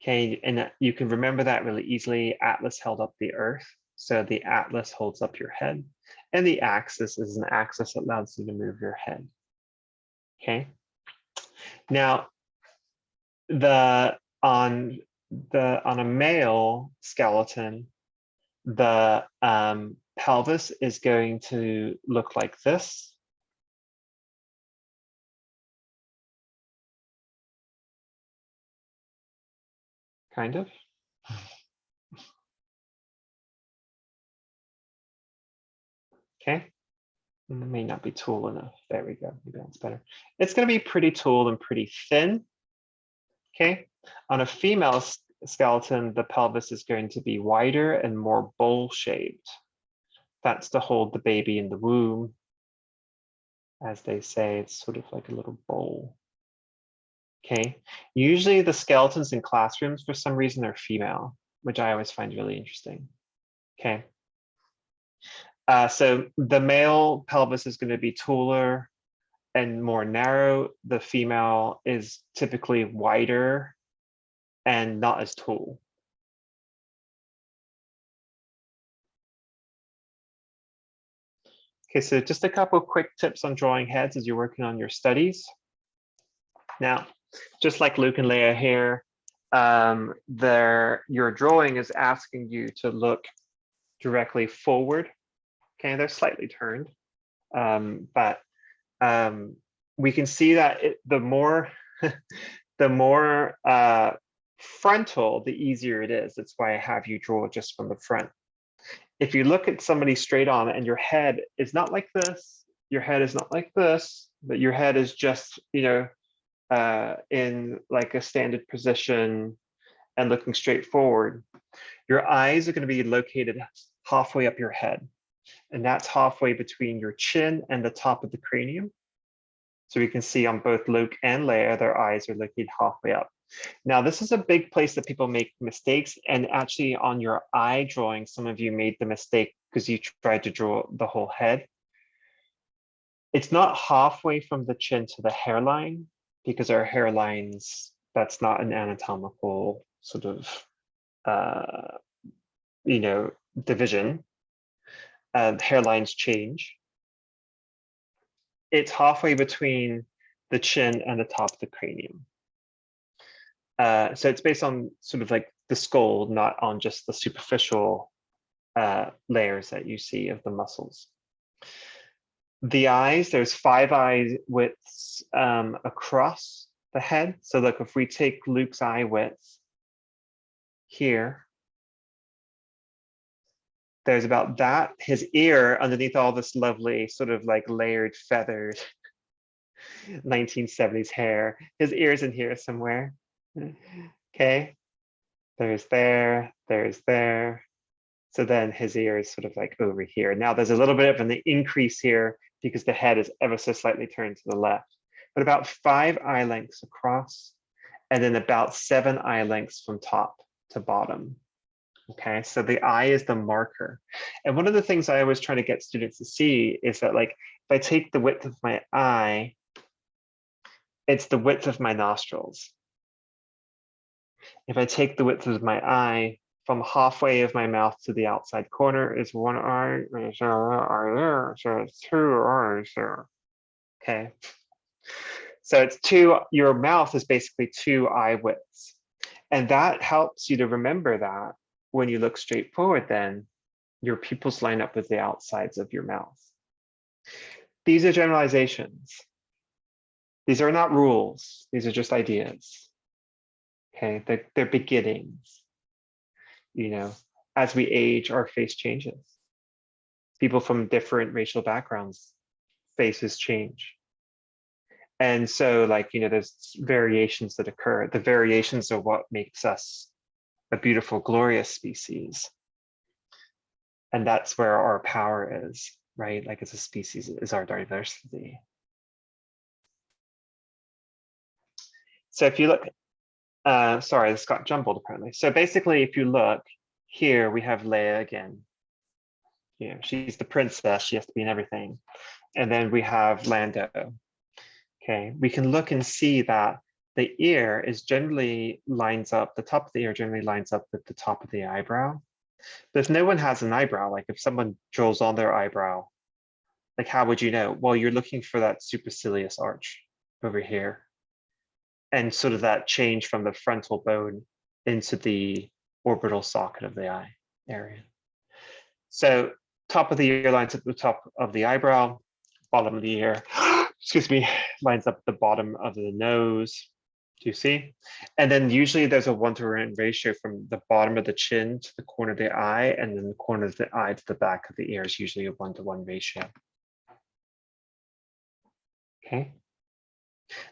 Okay, and you can remember that really easily. Atlas held up the earth. So the atlas holds up your head. And the axis is an axis that allows you to move your head. Okay. Now, on a male skeleton, the pelvis is going to look like this. Kind of. Okay. It may not be tall enough. There we go. Maybe that's better. It's going to be pretty tall and pretty thin. Okay. On a female skeleton, the pelvis is going to be wider and more bowl-shaped. That's to hold the baby in the womb. As they say, it's sort of like a little bowl. Okay. Usually the skeletons in classrooms, for some reason, are female, which I always find really interesting. Okay. So the male pelvis is going to be taller and more narrow. The female is typically wider and not as tall. Okay, so just a couple quick tips on drawing heads as you're working on your studies. Now, just like Luke and Leia here, your drawing is asking you to look directly forward. Okay, they're slightly turned, but we can see that the more the more frontal, the easier it is. That's why I have you draw just from the front. If you look at somebody straight on and your head is not like this, your head is not like this, but your head is just, in like a standard position and looking straight forward, your eyes are going to be located halfway up your head. And that's halfway between your chin and the top of the cranium. So we can see on both Luke and Leia, their eyes are located halfway up. Now, this is a big place that people make mistakes. And actually on your eye drawing, some of you made the mistake because you tried to draw the whole head. It's not halfway from the chin to the hairline, because our hairlines, that's not an anatomical sort of, division. Hairlines change. It's halfway between the chin and the top of the cranium. So it's based on sort of like the skull, not on just the superficial layers that you see of the muscles. The eyes, there's 5 eye widths across the head. So look, if we take Luke's eye width here, there's about that. His ear underneath all this lovely sort of like layered feathered 1970s hair. His ear's in here somewhere. Okay, there's there. So then his ear is sort of like over here. Now there's a little bit of an increase here because the head is ever so slightly turned to the left, but about 5 eye lengths across, and then about 7 eye lengths from top to bottom. Okay, so the eye is the marker. And one of the things I always try to get students to see is that, like, if I take the width of my eye, it's the width of my nostrils. If I take the width of my eye from halfway of my mouth to the outside corner is 1 eye, there's another eye there, so it's 2 eyes there. Okay, so it's 2, your mouth is basically 2 eye widths. And that helps you to remember that when you look straight forward, then your pupils line up with the outsides of your mouth. These are generalizations. These are not rules. These are just ideas. Okay, they're beginnings. As we age, our face changes. People from different racial backgrounds, faces change. And so, like, there's variations that occur. The variations are what makes us a beautiful, glorious species. And that's where our power is, right? Like, as a species, is our diversity. So if you look, sorry, this got jumbled apparently. So basically, if you look here, we have Leia again. She's the princess, she has to be in everything. And then we have Lando. Okay, we can look and see that the ear is generally lines up, the top of the ear generally lines up with the top of the eyebrow. But if no one has an eyebrow, like if someone draws on their eyebrow, like how would you know? Well, you're looking for that supercilious arch over here. And sort of that change from the frontal bone into the orbital socket of the eye area. So top of the ear lines up the top of the eyebrow, bottom of the ear, excuse me, lines up the bottom of the nose. Do you see? And then usually there's a 1-to-1 ratio from the bottom of the chin to the corner of the eye, and then the corner of the eye to the back of the ear is usually a 1-to-1 ratio. Okay.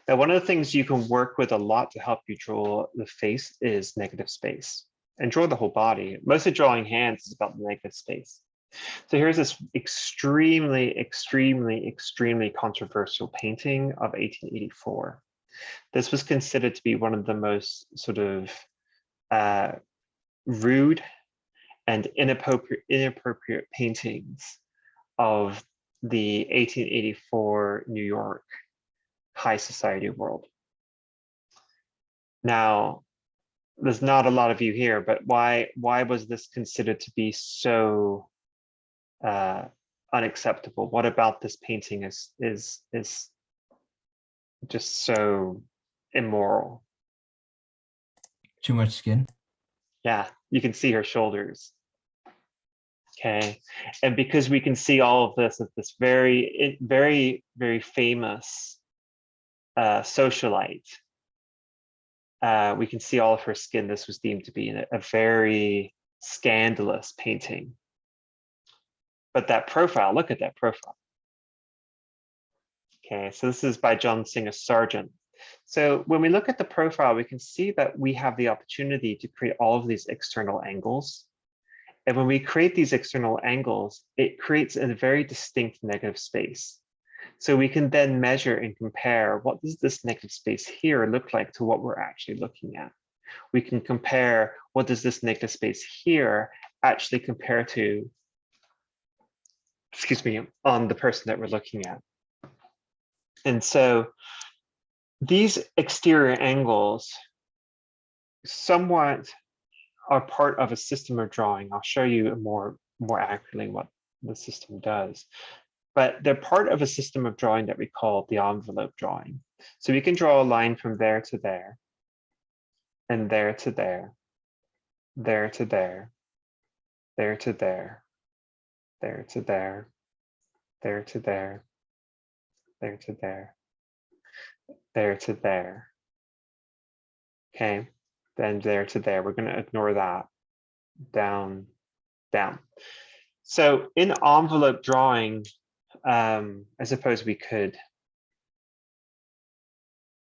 Now, one of the things you can work with a lot to help you draw the face is negative space, and draw the whole body. Mostly drawing hands is about the negative space. So here's this extremely, extremely, extremely controversial painting of 1884. This was considered to be one of the most sort of rude and inappropriate paintings of the 1884 New York high society world. Now, there's not a lot of you here, but why was this considered to be so unacceptable? What about this painting is just so immoral? Too much skin. Yeah, you can see her shoulders. Okay, and because we can see all of this at this very, very famous socialite, we can see all of her skin. This was deemed to be a very scandalous painting. But that profile, look at that profile. Okay, so this is by John Singer Sargent. So when we look at the profile, we can see that we have the opportunity to create all of these external angles. And when we create these external angles, it creates a very distinct negative space. So we can then measure and compare what does this negative space here look like to what we're actually looking at. We can compare what does this negative space here actually compare to, excuse me, on the person that we're looking at. And so these exterior angles somewhat are part of a system of drawing. I'll show you more accurately what the system does. But they're part of a system of drawing that we call the envelope drawing. So we can draw a line from there to there, and there to there, there to there, there to there, there to there, there to there, there to there, there to there. Okay, then there to there. We're going to ignore that. Down, down. So in envelope drawing, I suppose we could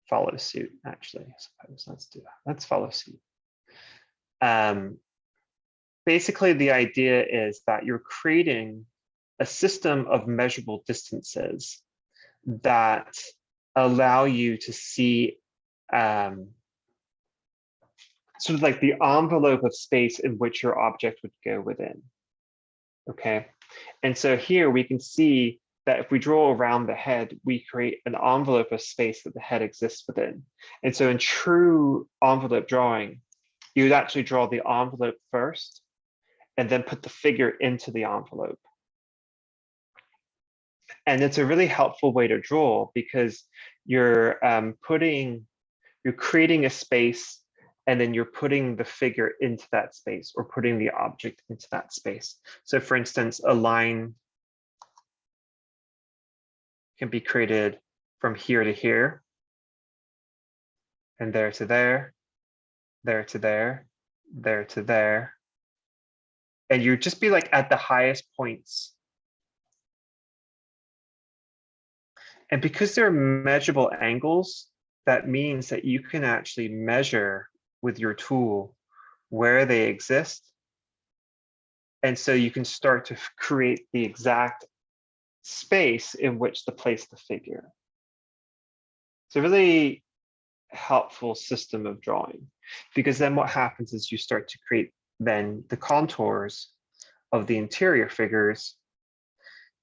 follow suit, actually. I suppose let's do that. Let's follow suit. Basically, the idea is that you're creating a system of measurable distances that allow you to see sort of like the envelope of space in which your object would go within. Okay, and so here we can see that if we draw around the head, we create an envelope of space that the head exists within. And so in true envelope drawing, you would actually draw the envelope first and then put the figure into the envelope. And it's a really helpful way to draw because you're creating a space and then you're putting the figure into that space or putting the object into that space. So for instance, a line can be created from here to here, and there to there, there to there, there to there. And you'd just be like at the highest points. And because they're measurable angles, that means that you can actually measure with your tool where they exist. And so you can start to create the exact space in which to place the figure. It's a really helpful system of drawing, because then what happens is you start to create then the contours of the interior figures,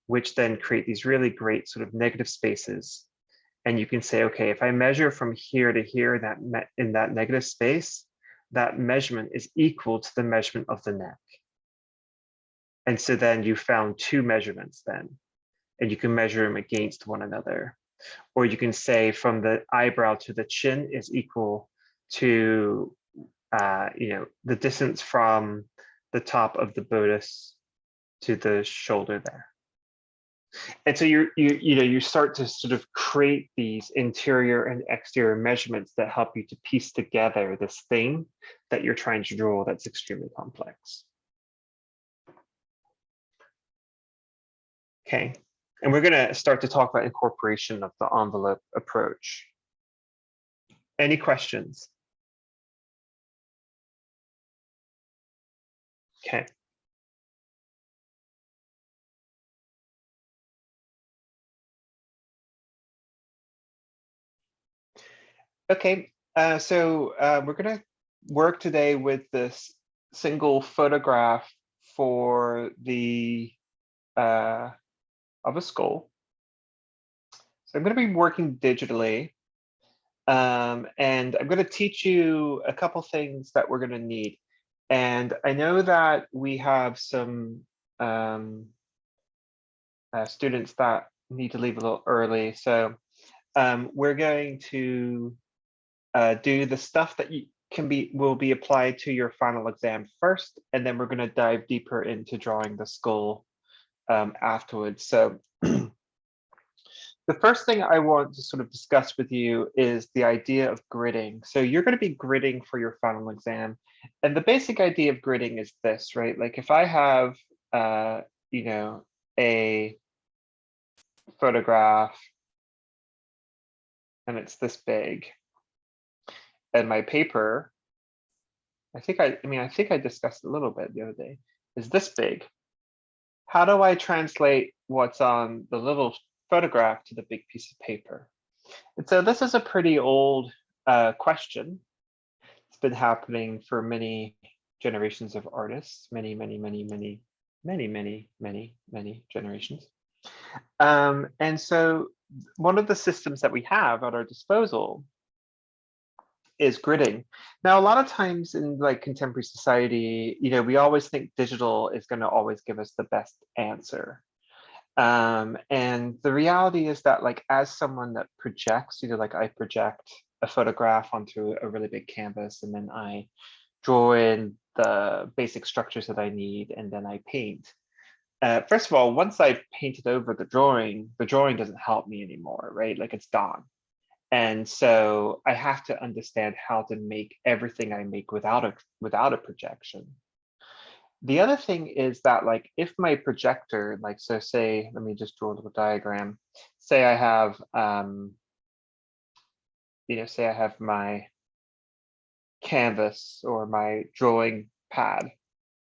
which then create these really great sort of negative spaces. And you can say, okay, if I measure from here to here in that negative space, that measurement is equal to the measurement of the neck. And so then you found two measurements then, and you can measure them against one another. Or you can say from the eyebrow to the chin is equal to the distance from the top of the bodice to the shoulder there. And so you start to sort of create these interior and exterior measurements that help you to piece together this thing that you're trying to draw that's extremely complex. Okay, and we're going to start to talk about incorporation of the envelope approach. Any questions? Okay. Okay, so we're going to work today with this single photograph for the of a skull. So I'm going to be working digitally. And I'm going to teach you a couple things that we're going to need. And I know that we have some students that need to leave a little early. So we're going to do the stuff that will be applied to your final exam first, and then we're going to dive deeper into drawing the skull afterwards. So the first thing I want to sort of discuss with you is the idea of gridding. So you're going to be gridding for your final exam. And the basic idea of gridding is this, right? Like if I have, you know, a photograph and it's this big, and my paper, I think I discussed it a little bit the other day, is this big. How do I translate what's on the little photograph to the big piece of paper? And so this is a pretty old question. It's been happening for many generations of artists, many generations. And so one of the systems that we have at our disposal is gridding. Now, a lot of times in like contemporary society, we always think digital is going to always give us the best answer. And the reality is that like as someone that projects, like I project a photograph onto a really big canvas, and then I draw in the basic structures that I need, and then I paint. First of all, once I've painted over the drawing doesn't help me anymore, right? Like it's gone. And so I have to understand how to make everything I make without a projection. The other thing is that like if my projector, like, so say, let me just draw a little diagram. Say I have, say I have my canvas or my drawing pad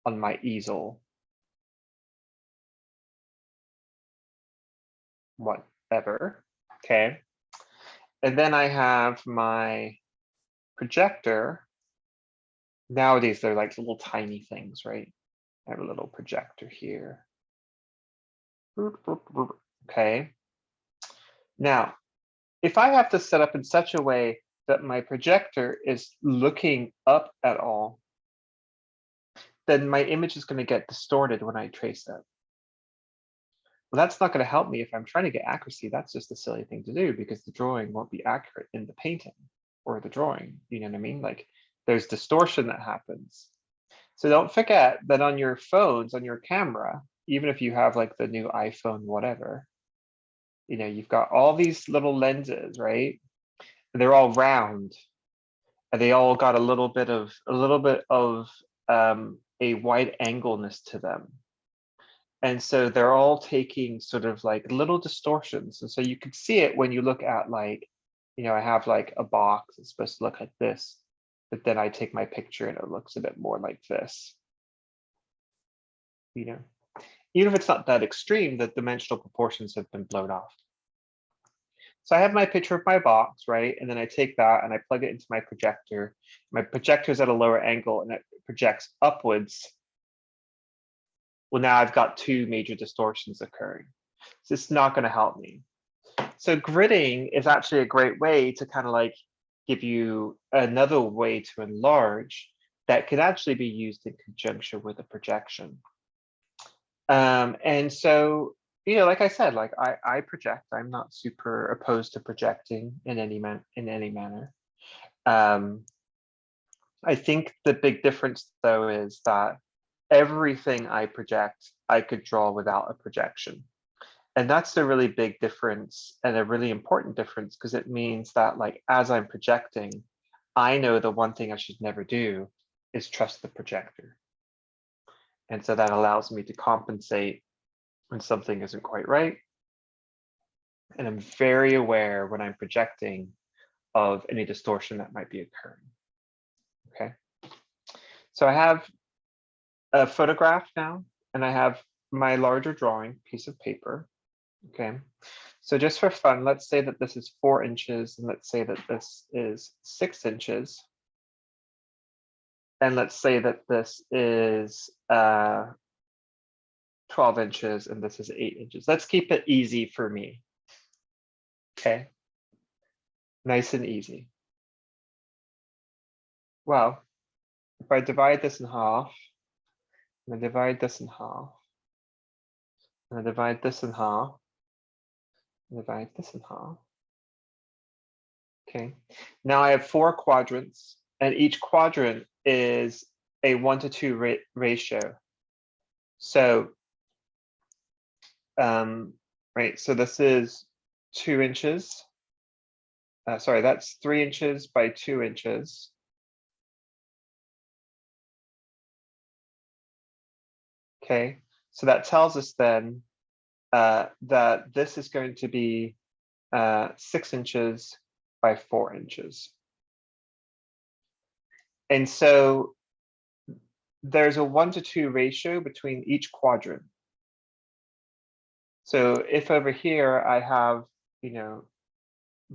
on my easel. Whatever, okay. And then I have my projector. Nowadays, they're like little tiny things, right? I have a little projector here. Okay. Now, if I have to set up in such a way that my projector is looking up at all, then my image is going to get distorted when I trace it. Well, that's not going to help me if I'm trying to get accuracy. That's just a silly thing to do because the drawing won't be accurate in the painting or the drawing. You know what I mean? Like there's distortion that happens. So don't forget that on your phones, on your camera, even if you have like the new iPhone, whatever, you've got all these little lenses, right? And they're all round, and they all got a little bit of a wide angleness to them. And so they're all taking sort of like little distortions. And so you can see it when you look at like, I have like a box that's supposed to look like this, but then I take my picture and it looks a bit more like this. Even if it's not that extreme, the dimensional proportions have been blown off. So I have my picture of my box, right? And then I take that and I plug it into my projector. My projector is at a lower angle and it projects upwards. Well, now I've got two major distortions occurring. So it's not going to help me. So gridding is actually a great way to kind of like give you another way to enlarge that could actually be used in conjunction with a projection. And so, like I said, like I project. I'm not super opposed to projecting in any manner. I think the big difference though is that everything I project, I could draw without a projection. And that's a really big difference and a really important difference because it means that like as I'm projecting, I know the one thing I should never do is trust the projector. And so that allows me to compensate when something isn't quite right. And I'm very aware when I'm projecting of any distortion that might be occurring. Okay. So I have a photograph now, and I have my larger drawing piece of paper. Okay. So just for fun, let's say that this is 4 inches, and let's say that this is 6 inches. And let's say that this is 12 inches and this is 8 inches. Let's keep it easy for me. Okay. Nice and easy. well, if I divide this in half, and I divide this in half, and I divide this in half, and divide this in half. Okay, now I have 4 quadrants, and each quadrant is a 1-to-2 ratio. So, right, so this is 2 inches. Sorry, that's 3 inches by 2 inches. Okay, so that tells us then that this is going to be 6 inches by 4 inches. And so there's a 1-to-2 ratio between each quadrant. So if over here I have, you know,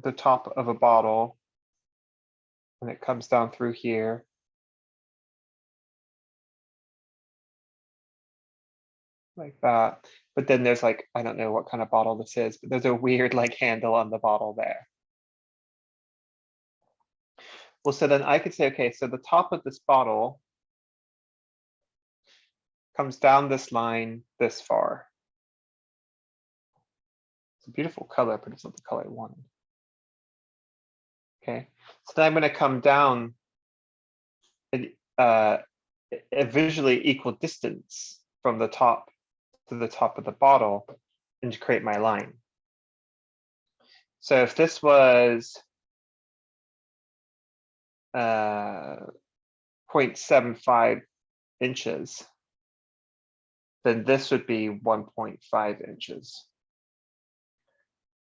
the top of a bottle and it comes down through here. Like that. But then there's like, I don't know what kind of bottle this is, but there's a weird like handle on the bottle there. Well, so then I could say, okay, so the top of this bottle comes down this line this far. It's a beautiful color, but it's not the color I wanted. Okay, so then I'm going to come down a visually equal distance from the top to the top of the bottle and to create my line. So if this was 0.75 inches, then this would be 1.5 inches.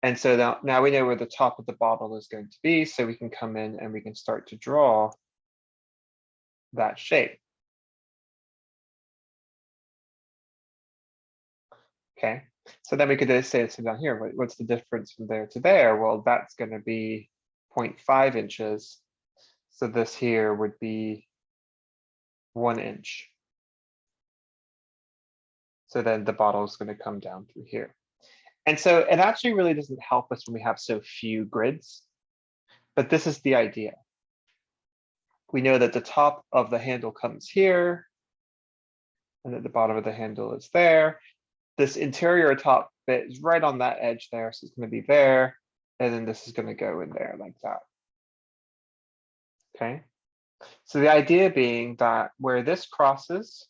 And so now we know where the top of the bottle is going to be, so we can come in and we can start to draw that shape. Okay, so then we could just say it's down here. What's the difference from there to there? Well, that's going to be 0.5 inches. So this here would be 1 inch. So then the bottle is going to come down through here. And so it actually really doesn't help us when we have so few grids, but this is the idea. We know that the top of the handle comes here, and that the bottom of the handle is there. This interior top bit is right on that edge there, so it's going to be there, and then this is going to go in there like that. Okay, so the idea being that where this crosses,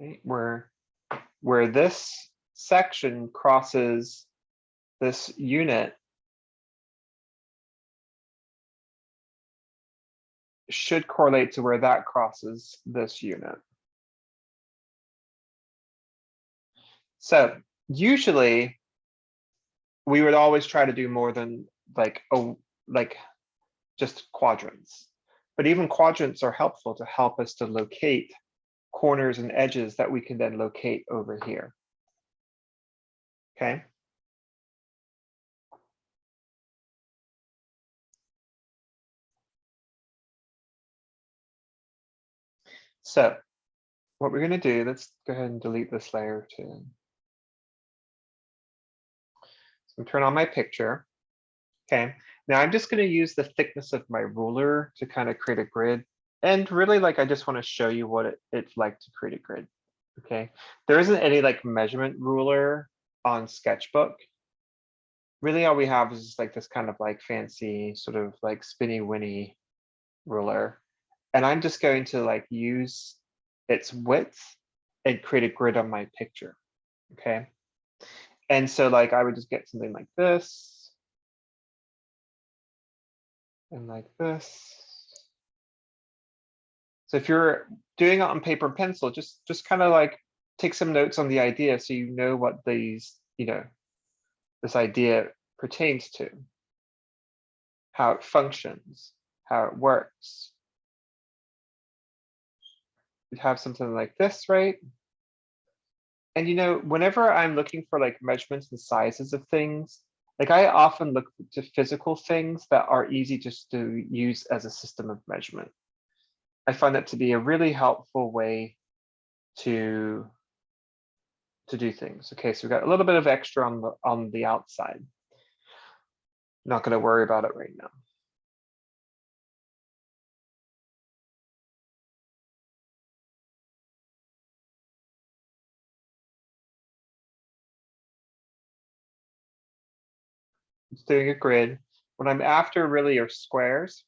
right, where this section crosses this unit should correlate to where that crosses this unit. So usually we would always try to do more than like just quadrants, but even quadrants are helpful to help us to locate corners and edges that we can then locate over here. Okay. So what we're going to do, let's go ahead and delete this layer too. So turn on my picture. Okay, now I'm just going to use the thickness of my ruler to kind of create a grid. And really, like, I just want to show you what it's like to create a grid. Okay, there isn't any like measurement ruler on Sketchbook. Really, all we have is just like this kind of like fancy sort of like spinny winny ruler. And I'm just going to like use its width and create a grid on my picture. Okay, and so like I would just get something like this. And like this. So if you're doing it on paper and pencil, just kind of like take some notes on the idea so you know what these, you know, this idea pertains to, how it functions, how it works. You'd have something like this, right? And you know, whenever I'm looking for like measurements and sizes of things, like I often look to physical things that are easy just to use as a system of measurement. I find that to be a really helpful way to do things. Okay, so we've got a little bit of extra on the outside. Not going to worry about it right now. It's doing a grid. What I'm after really are squares,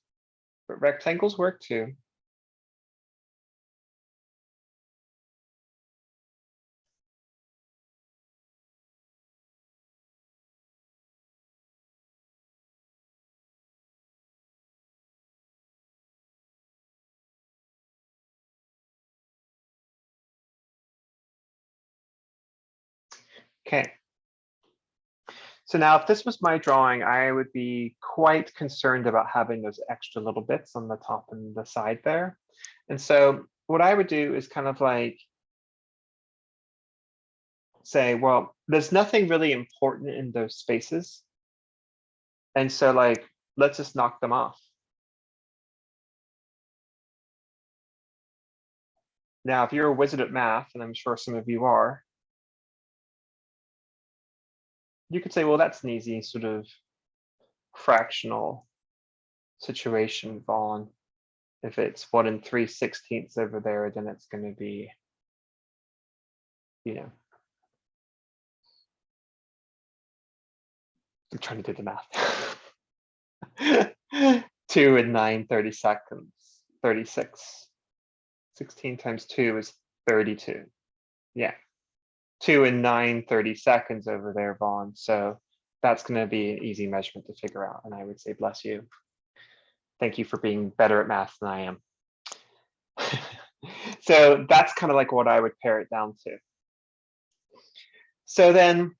but rectangles work too. Okay. So now if this was my drawing, I would be quite concerned about having those extra little bits on the top and the side there. And so what I would do is kind of like say, well, there's nothing really important in those spaces. And so like, let's just knock them off. Now, if you're a wizard at math, and I'm sure some of you are, you could say, well, that's an easy sort of fractional situation, Vaughn. If it's 1 3/16 over there, then it's going to be, you know, I'm trying to do the math. 2 and 9 30-seconds, 36. 16 times 2 is 32. Yeah. 2 and 9 30-seconds over there, Vaughn. So that's going to be an easy measurement to figure out. And I would say, bless you. Thank you for being better at math than I am. So that's kind of like what I would pare it down to. So then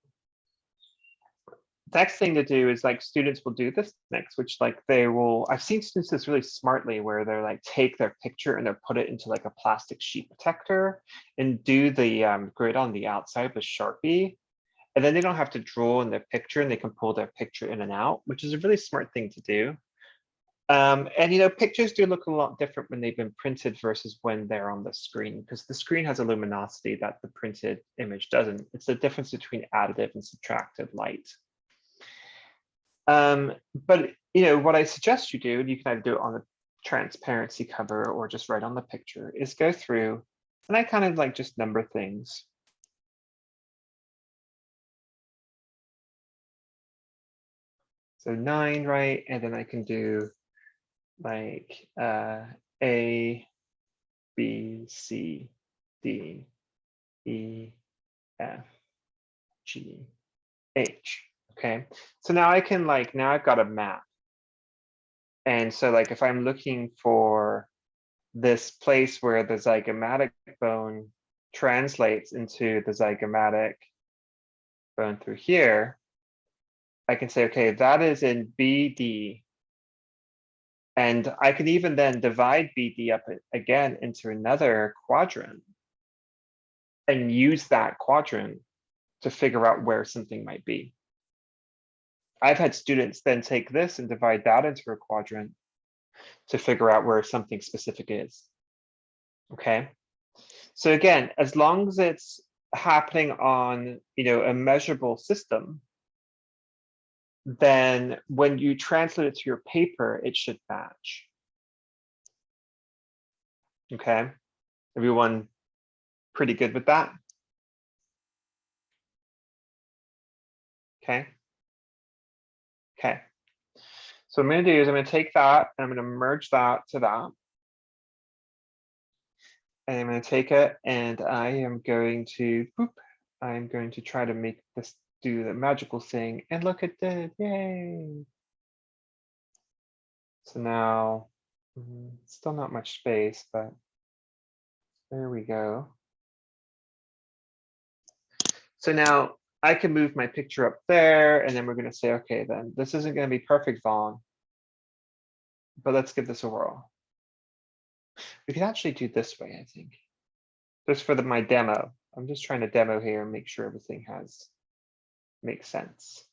next thing to do is like students will do this next, which like they will, I've seen students do this really smartly where they're like take their picture and they'll put it into like a plastic sheet protector and do the grid on the outside with Sharpie. And then they don't have to draw in their picture and they can pull their picture in and out, which is a really smart thing to do. And you know, pictures do look a lot different when they've been printed versus when they're on the screen, because the screen has a luminosity that the printed image doesn't. It's the difference between additive and subtractive light. But you know, what I suggest you do, and you can either do it on the transparency cover or just right on the picture, is go through and I kind of like just number things. So 9, right? And then I can do like A, B, C, D, E, F, G, H. Okay, so now I can like, now I've got a map. And so like if I'm looking for this place where the zygomatic bone translates into the zygomatic bone through here, I can say, okay, that is in BD. And I can even then divide BD up again into another quadrant and use that quadrant to figure out where something might be. I've had students then take this and divide that into a quadrant to figure out where something specific is. Okay. So again, as long as it's happening on, you know, a measurable system, then when you translate it to your paper, it should match. Okay. Everyone pretty good with that? Okay. Okay. So what I'm going to do is I'm going to take that and I'm going to merge that to that. And I'm going to take it and I am going to, boop, I'm going to try to make this do the magical thing and look at that, yay. So now, still not much space, but there we go. So now I can move my picture up there and then we're going to say, okay, then this isn't going to be perfect, Vaughn, but let's give this a whirl. We can actually do this way, I think. Just for my demo. I'm just trying to demo here and make sure everything makes sense.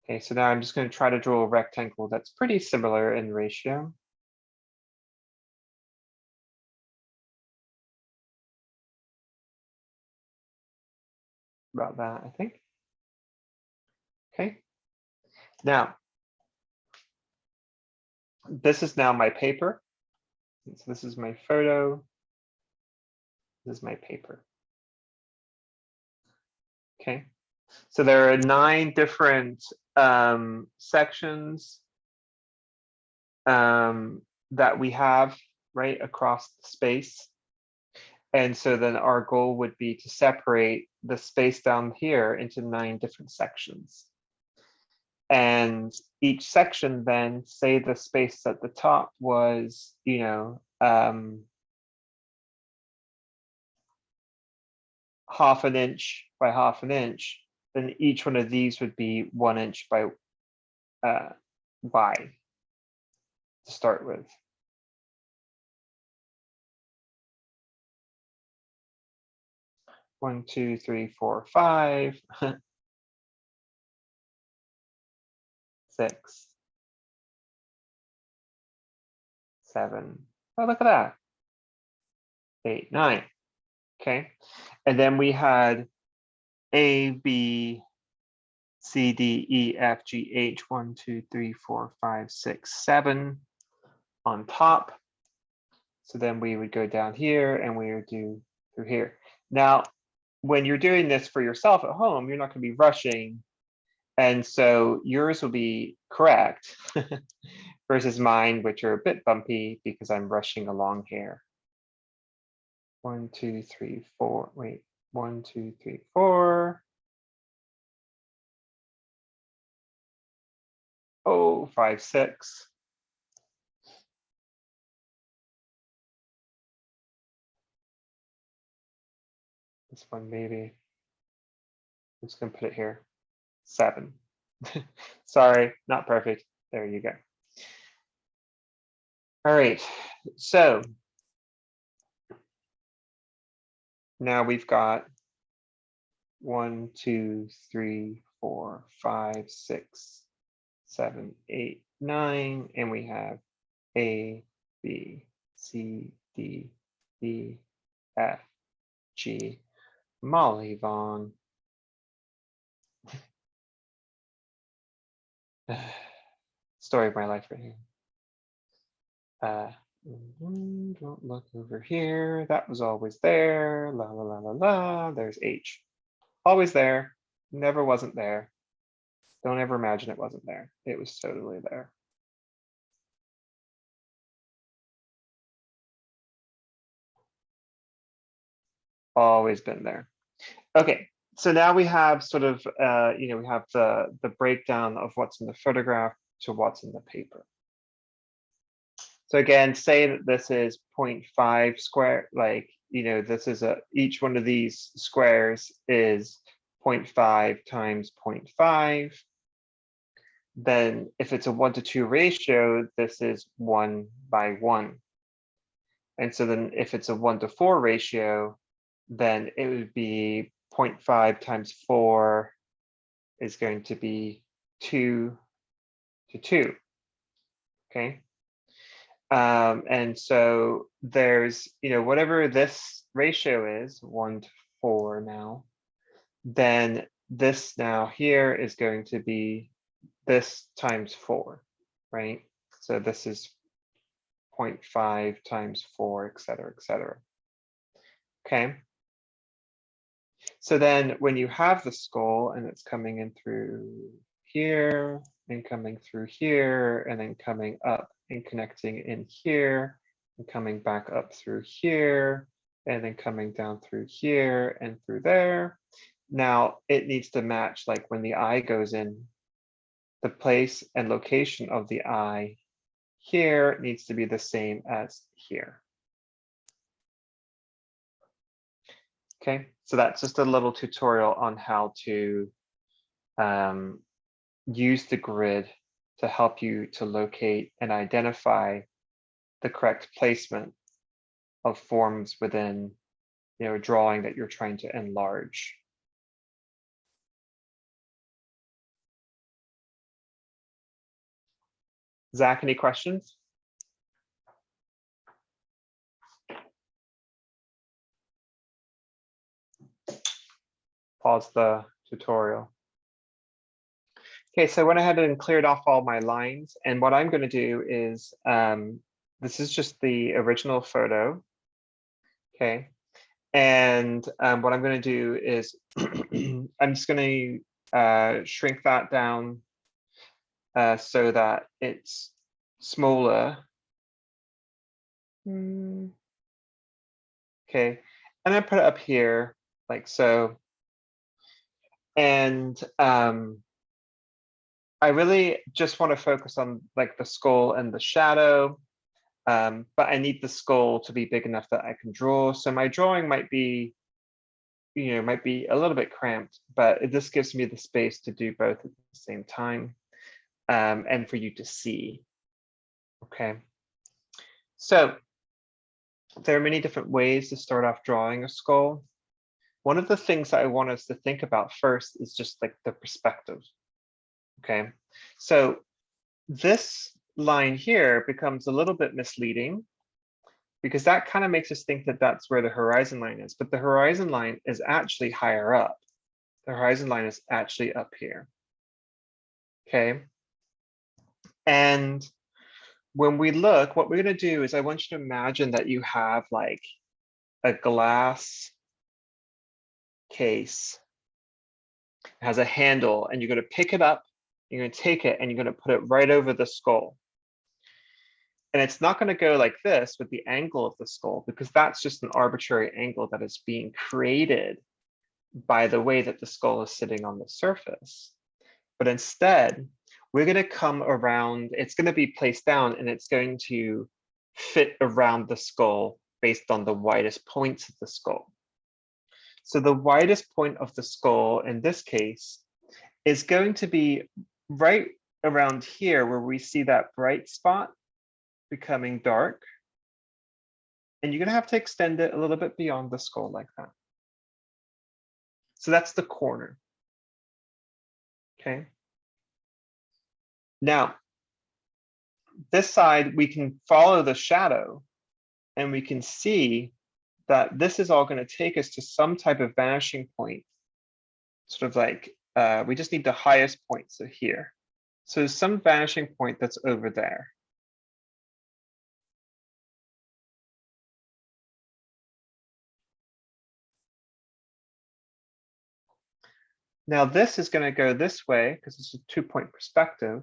Okay, so now I'm just going to try to draw a rectangle that's pretty similar in ratio. About that, I think. Okay. Now, this is now my paper. So this is my photo. This is my paper. Okay, so there are 9 different sections that we have right across the space. And so then our goal would be to separate the space down here into 9 different sections. And each section then, say the space at the top was, you know, half an inch by half an inch, then each one of these would be 1 inch by to start with. One, two, three, four, 5, 6, 7. Oh, look at that. 8, 9. Okay, and then we had A, B, C, D, E, F, G, H, 1, 2, 3, 4, 5, 6, 7 on top. So then we would go down here and we would do through here. Now, when you're doing this for yourself at home, you're not going to be rushing. And so yours will be correct versus mine, which are a bit bumpy because I'm rushing along here. 1, 2, 3, 4. Wait, 1, 2, 3, 4. Oh, 5, 6. This one maybe. I'm just gonna put it here. 7. Sorry, not perfect. There you go. All right, so now we've got 1, 2, 3, 4, 5, 6, 7, 8, 9, and we have A, B, C, D, E, F, G, Molly Vaughn. Story of my life right here. Don't look over here. That was always there. La la la la la. There's H. Always there. Never wasn't there. Don't ever imagine it wasn't there. It was totally there. Always been there. Okay, so now we have sort of, you know, we have the breakdown of what's in the photograph to what's in the paper. So again, say that this is 0.5 square, like, you know, this is each one of these squares is 0.5 times 0.5. Then if it's a 1-to-2 ratio, this is 1 by 1. And so then if it's a 1-to-4 ratio, then it would be 0.5 times 4 is going to be 2 to 2. Okay. And so there's, you know, whatever this ratio is, 1 to 4 now, then this now here is going to be this times 4, right? So this is 0.5 times 4, et cetera, et cetera. Okay. So then when you have the skull and it's coming in through here and coming through here and then coming up and connecting in here and coming back up through here and then coming down through here and through there. Now it needs to match, like when the eye goes in, the place and location of the eye here needs to be the same as here. Okay, so that's just a little tutorial on how to use the grid to help you to locate and identify the correct placement of forms within, you know, a drawing that you're trying to enlarge. Zach, any questions? Pause the tutorial. Okay, so I went ahead and cleared off all my lines, and what I'm going to do is This is just the original photo. Okay. And what I'm going to do is I'm just going to shrink that down so that it's smaller. Okay. And I put it up here like so. And I really just want to focus on like the skull and the shadow. But I need the skull to be big enough that I can draw. So my drawing might be, might be a little bit cramped, but this gives me the space to do both at the same time, and for you to see. Okay. So there are many different ways to start off drawing a skull. One of the things that I want us to think about first is just like the perspective. Okay. So this line here becomes a little bit misleading because that kind of makes us think that that's where the horizon line is, but the horizon line is actually higher up. The horizon line is actually up here. Okay. And when we look, what we're going to do is I want you to imagine that you have like a glass case. It has a handle and you're going to pick it up, you're going to take it and you're going to put it right over the skull. And it's not going to go like this with the angle of the skull because that's just an arbitrary angle that is being created by the way that the skull is sitting on the surface. But instead, we're going to come around, it's going to be placed down and it's going to fit around the skull based on the widest points of the skull. So the widest point of the skull in this case is going to be right around here where we see that bright spot becoming dark. And you're going to have to extend it a little bit beyond the skull like that. So that's the corner. Okay. Now, this side, we can follow the shadow and we can see that this is all going to take us to some type of vanishing point. Sort of like, we just need the highest point, so here. So some vanishing point that's over there. Now this is going to go this way because it's a 2-point perspective.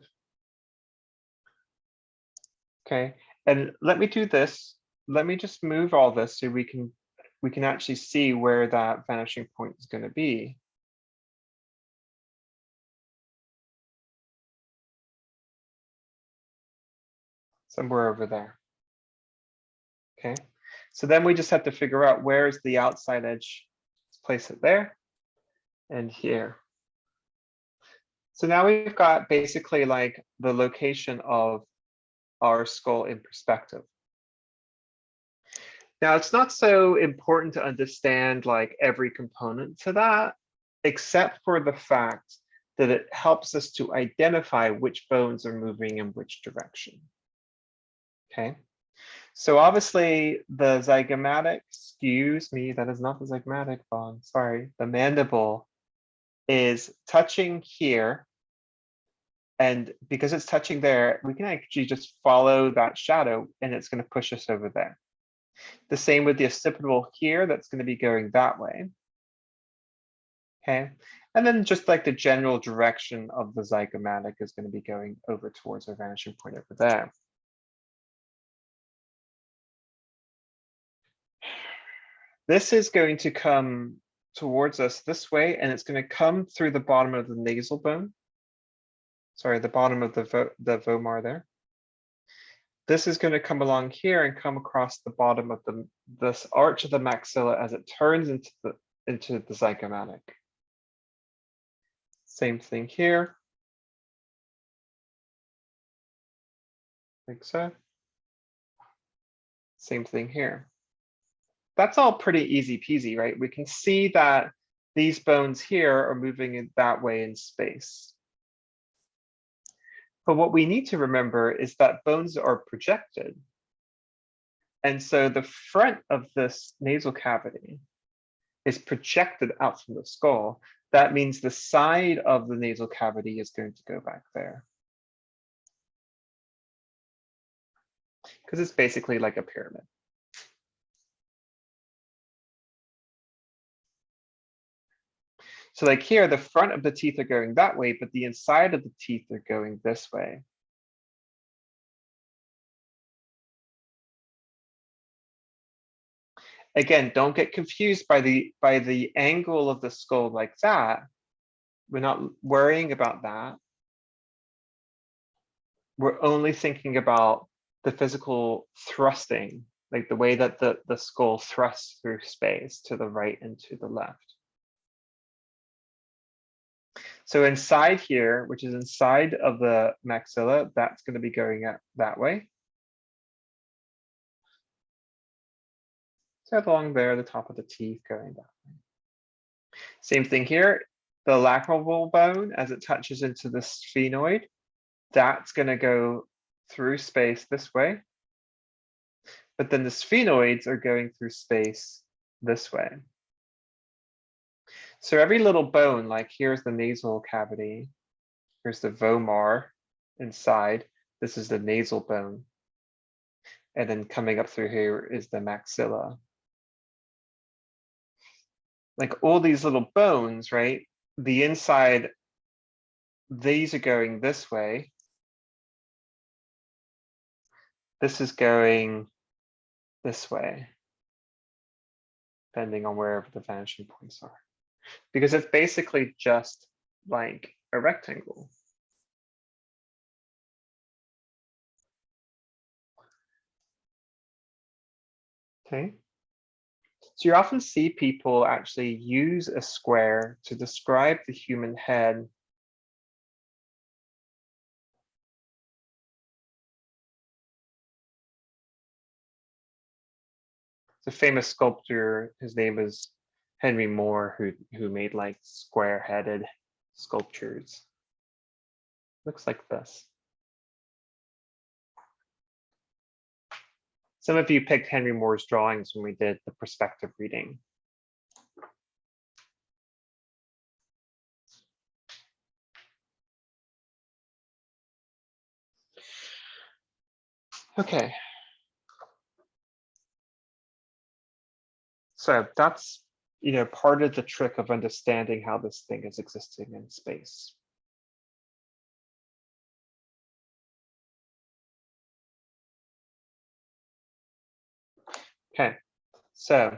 Okay, and let me do this. Let me just move all this so we can actually see where that vanishing point is going to be. Somewhere over there. Okay, so then we just have to figure out where is the outside edge. Let's place it there and here. So now we've got basically like the location of our skull in perspective. Now, it's not so important to understand like every component to that, except for the fact that it helps us to identify which bones are moving in which direction. Okay, so obviously the zygomatic, excuse me, that is not the zygomatic bone, sorry, the mandible is touching here. And because it's touching there, we can actually just follow that shadow and it's going to push us over there. The same with the occipital here, that's going to be going that way. Okay, and then just like the general direction of the zygomatic is going to be going over towards our vanishing point over there. This is going to come towards us this way, and it's going to come through the bottom of the nasal bone. Sorry, the bottom of the vomer there. This is going to come along here and come across the bottom of this arch of the maxilla as it turns into the zygomatic. Same thing here. Like so. Same thing here. That's all pretty easy peasy, right? We can see that these bones here are moving in that way in space. But what we need to remember is that bones are projected. And so the front of this nasal cavity is projected out from the skull. That means the side of the nasal cavity is going to go back there. because it's basically like a pyramid. So like here, the front of the teeth are going that way, but the inside of the teeth are going this way. Again, don't get confused by the angle of the skull like that. We're not worrying about that. We're only thinking about the physical thrusting, like the way that the skull thrusts through space to the right and to the left. So inside here, which is inside of the maxilla, that's going to be going up that way. So along there, the top of the teeth going that way. Same thing here, the lacrimal bone, as it touches into the sphenoid, that's going to go through space this way. But then the sphenoids are going through space this way. So every little bone, like here's the nasal cavity, here's the vomer inside, this is the nasal bone. And then coming up through here is the maxilla. Like all these little bones, right? The inside, these are going this way. This is going this way, depending on wherever the vanishing points are. Because it's basically just like a rectangle. Okay. So you often see people actually use a square to describe the human head. It's a famous sculptor, his name is Henry Moore, who made like square-headed sculptures. Looks like this. Some of you picked Henry Moore's drawings when we did the perspective reading. Okay. So that's, part of the trick of understanding how this thing is existing in space. Okay, so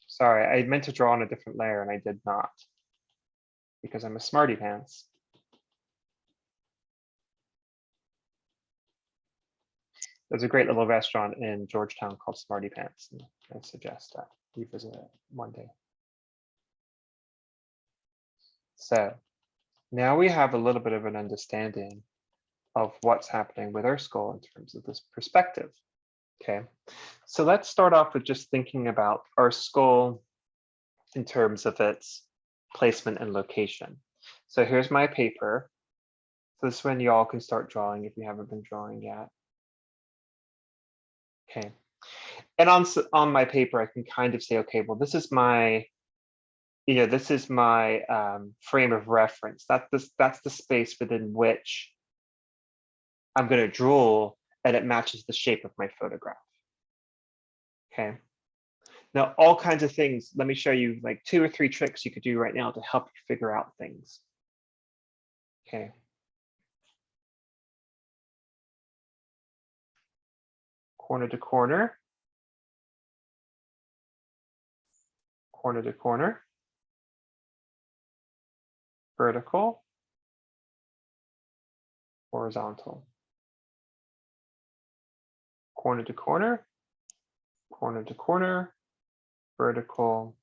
sorry, I meant to draw on a different layer and I did not, because I'm a smarty pants. There's a great little restaurant in Georgetown called Smarty Pants, and I suggest that you visit it one day. So now we have a little bit of an understanding of what's happening with our skull in terms of this perspective. Okay, so let's start off with just thinking about our skull in terms of its placement and location. So here's my paper. So this one you all can start drawing if you haven't been drawing yet. Okay, and on my paper, I can kind of say, okay, well, this is my, this is my frame of reference. That's the space within which I'm going to draw, and it matches the shape of my photograph. Okay. Now, all kinds of things. Let me show you like 2 or 3 tricks you could do right now to help you figure out things. Okay. Corner to corner. Corner to corner. Vertical. Horizontal. Corner to corner. Corner to corner. Vertical.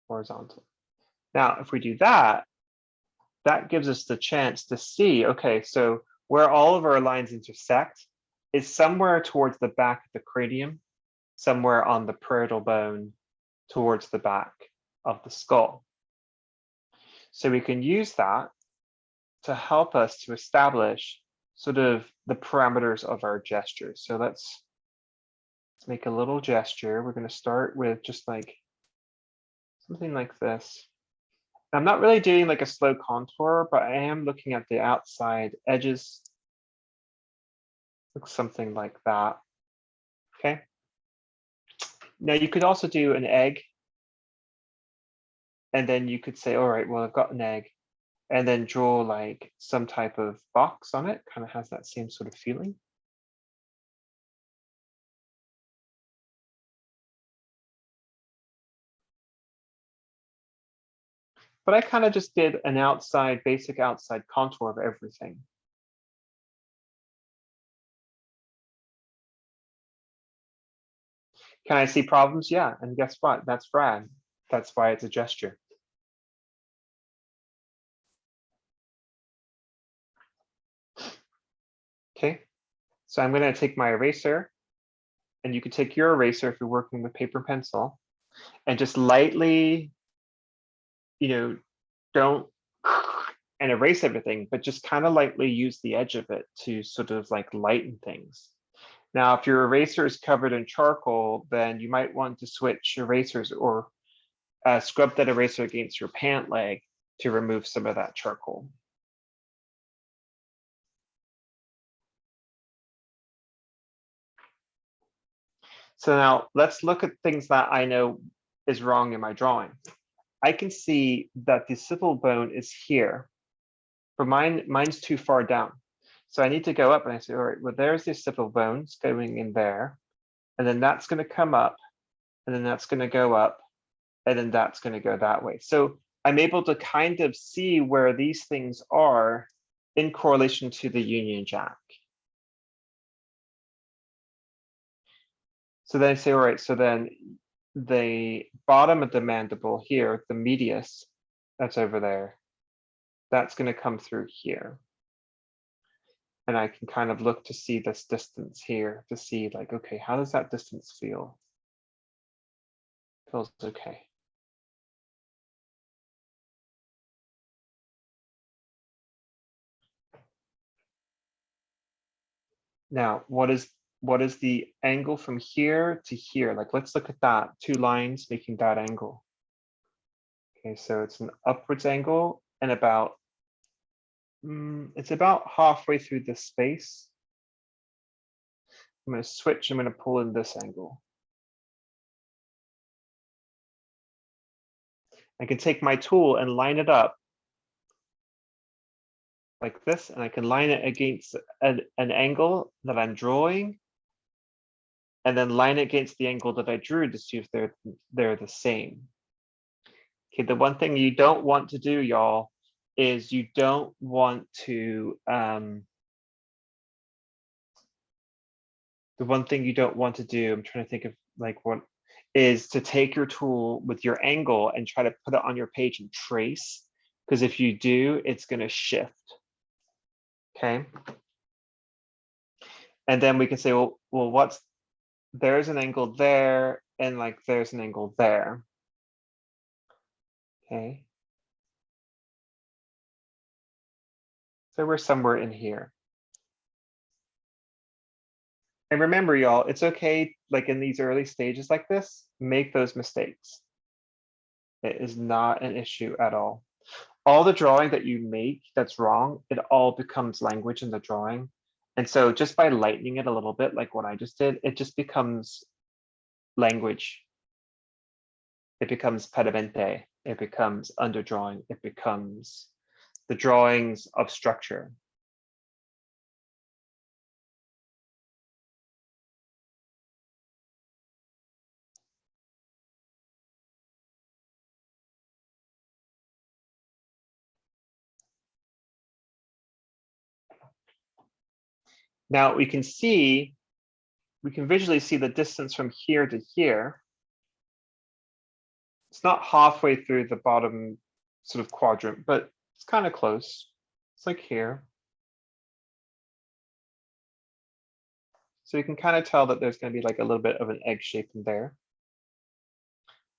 Horizontal. Now, if we do that, that gives us the chance to see, okay, so where all of our lines intersect is somewhere towards the back of the cranium, somewhere on the parietal bone towards the back of the skull. So we can use that to help us to establish sort of the parameters of our gestures. So let's make a little gesture. We're going to start with just like something like this. I'm not really doing like a slow contour, but I am looking at the outside edges. Looks something like that. Okay. Now you could also do an egg. And then you could say, all right, well, I've got an egg, and then draw like some type of box on it, kind of has that same sort of feeling. But I kind of just did an outside, basic outside contour of everything. Can I see problems? Yeah, and guess what? That's Brad. That's why it's a gesture. Okay, so I'm gonna take my eraser, and you can take your eraser if you're working with paper and pencil, and just lightly, don't and erase everything, but just kind of lightly use the edge of it to sort of like lighten things. Now, if your eraser is covered in charcoal, then you might want to switch erasers or scrub that eraser against your pant leg to remove some of that charcoal. So now let's look at things that I know is wrong in my drawing. I can see that the civil bone is here, but mine's too far down. So I need to go up and I say, all right, well, there's the civil bones going in there. And then that's going to come up, and then that's going to go up, and then that's going to go that way. So I'm able to kind of see where these things are in correlation to the Union Jack. So then I say, all right, so then the bottom of the mandible here, the medius, that's over there, that's going to come through here. And I can kind of look to see this distance here to see like, okay, how does that distance feel? Feels okay. Now, what is the angle from here to here? Like, let's look at that, 2 lines making that angle. Okay, so it's an upwards angle and about, it's about halfway through this space. I'm going to switch, I'm going to pull in this angle. I can take my tool and line it up like this, and I can line it against an angle that I'm drawing, and then line it against the angle that I drew to see if they're the same. Okay, the one thing you don't want to do, y'all, is you don't want to, the one thing you don't want to do, I'm trying to think of like what, is to take your tool with your angle and try to put it on your page and trace, because if you do, it's going to shift. Okay. And then we can say, well, there's an angle there, and like there's an angle there. Okay. So we're somewhere in here. And remember, y'all, it's okay, like in these early stages like this, make those mistakes. It is not an issue at all. All the drawing that you make that's wrong, it all becomes language in the drawing. And so just by lightening it a little bit, like what I just did, it just becomes language. It becomes pedamente, it becomes underdrawing, it becomes the drawings of structure. Now we can visually see the distance from here to here. It's not halfway through the bottom sort of quadrant, but it's kind of close. It's like here. So you can kind of tell that there's going to be like a little bit of an egg shape in there.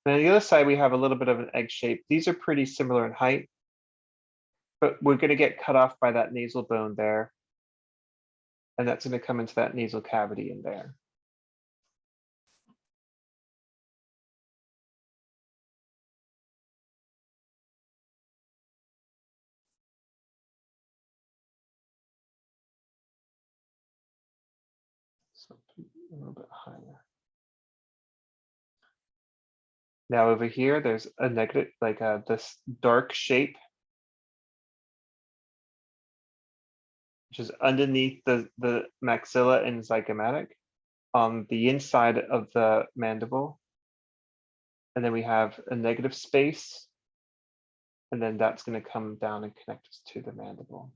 And on the other side, we have a little bit of an egg shape. These are pretty similar in height, but we're going to get cut off by that nasal bone there. And that's going to come into that nasal cavity in there. So a little bit higher. Now over here, there's a negative, like this dark shape, which is underneath the maxilla and zygomatic on the inside of the mandible. And then we have a negative space. And then that's going to come down and connect us to the mandible.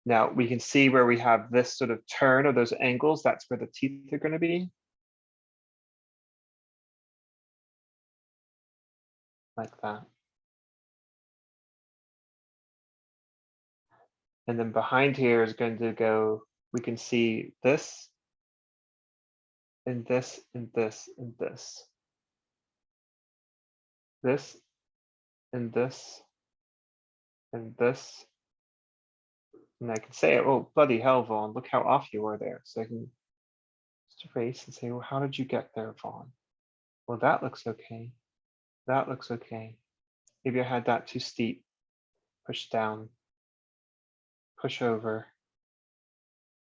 Now we can see where we have this sort of turn of those angles. That's where the teeth are going to be. Like that. And then behind here is going to go, we can see this, and this, and this, and this. This, and this, and this. And I can say, oh, bloody hell, Vaughn, look how off you were there. So I can just erase and say, well, how did you get there, Vaughn? Well, that looks okay. That looks okay. Maybe I had that too steep. Push down, push over,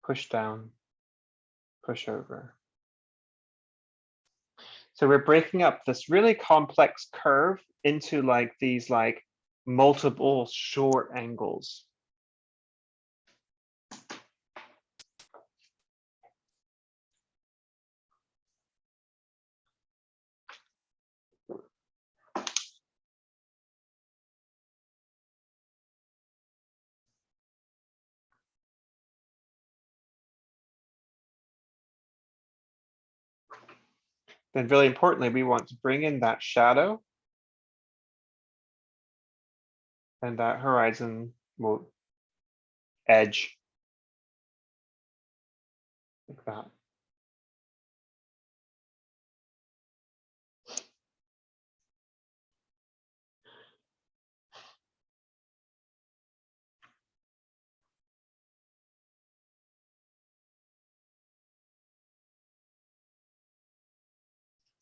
push down, push over. So we're breaking up this really complex curve into like these like multiple short angles. Then really importantly, we want to bring in that shadow and that horizon edge like that.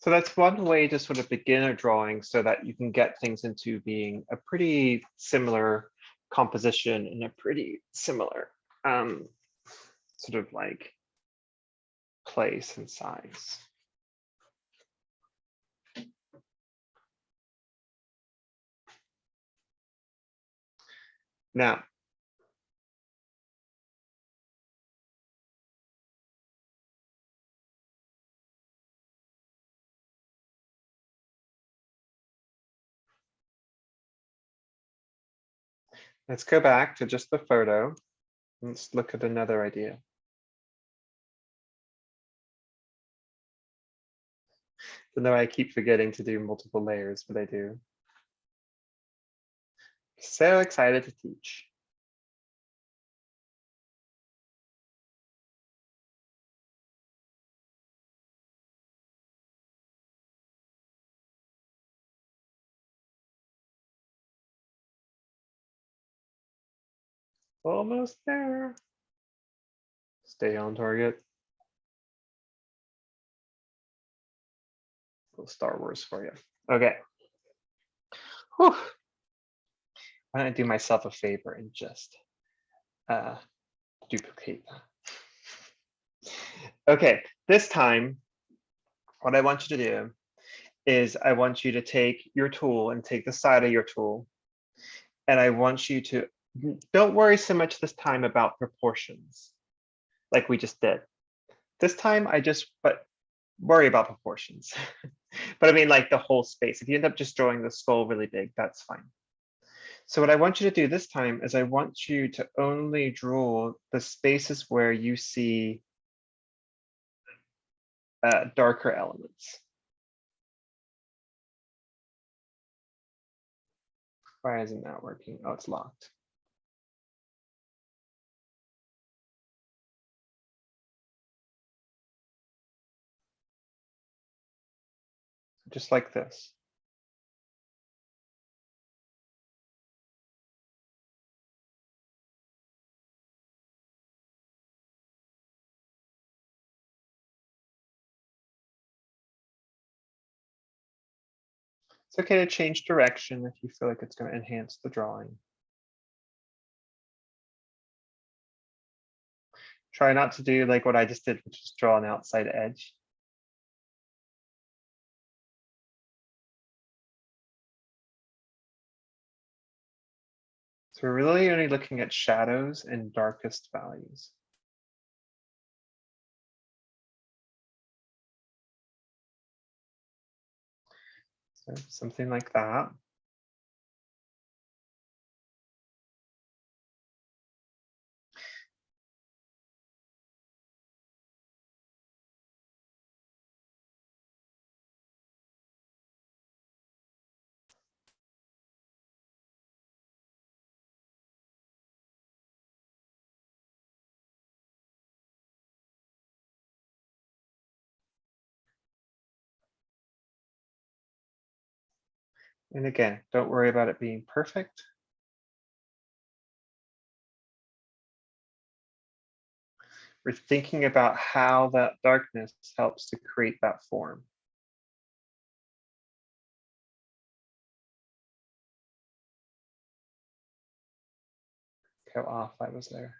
So that's one way to sort of begin a drawing so that you can get things into being a pretty similar composition and a pretty similar sort of like place and size. Now, let's go back to just the photo. Let's look at another idea. So now I keep forgetting to do multiple layers, but I do. So excited to teach. Almost there. Stay on target. Little Star Wars for you. Okay. Whew. I'm gonna do myself a favor and just duplicate that. Okay, this time, what I want you to do is I want you to take your tool and take the side of your tool. And I want you to, don't worry so much this time about proportions, like we just did. This time but worry about proportions. But I mean like the whole space. If you end up just drawing the skull really big, that's fine. So what I want you to do this time is I want you to only draw the spaces where you see darker elements. Why isn't that working? Oh, it's locked. Just like this. It's okay to change direction if you feel like it's going to enhance the drawing. Try not to do like what I just did, which is draw an outside edge. So we're really only looking at shadows and darkest values. So something like that. And again, don't worry about it being perfect. We're thinking about how that darkness helps to create that form. How off I was there.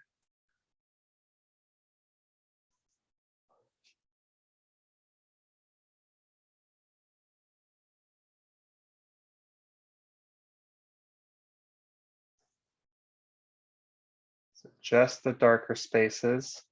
So just the darker spaces.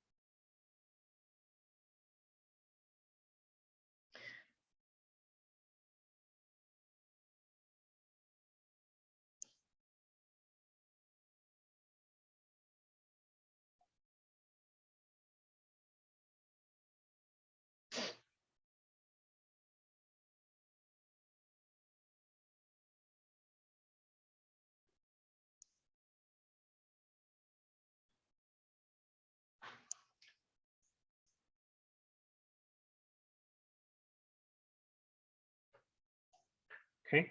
Okay.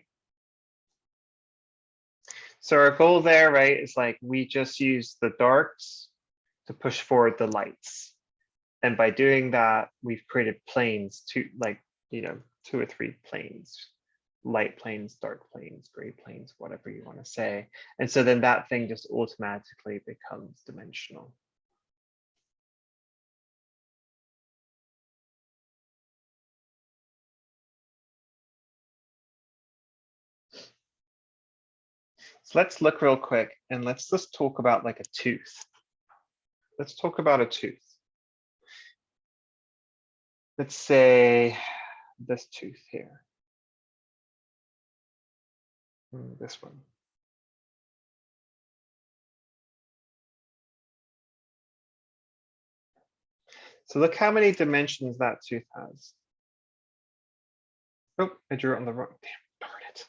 So our goal there, right, is like we just use the darks to push forward the lights. And by doing that, we've created planes to like, 2 or 3 planes, light planes, dark planes, gray planes, whatever you want to say. And so then that thing just automatically becomes dimensional. So let's look real quick and let's just talk about like a tooth. Let's talk about a tooth. Let's say this tooth here. This one. So look how many dimensions that tooth has. Oh, I drew it on the wrong. Damn, darn it.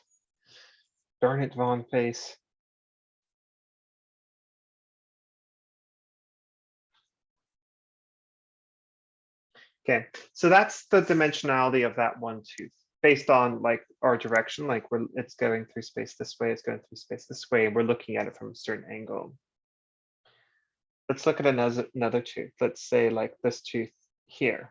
Darn it, Vaughn face. Okay, so that's the dimensionality of that one tooth based on like our direction, like it's going through space this way, it's going through space this way, and we're looking at it from a certain angle. Let's look at another tooth. Let's say like this tooth here.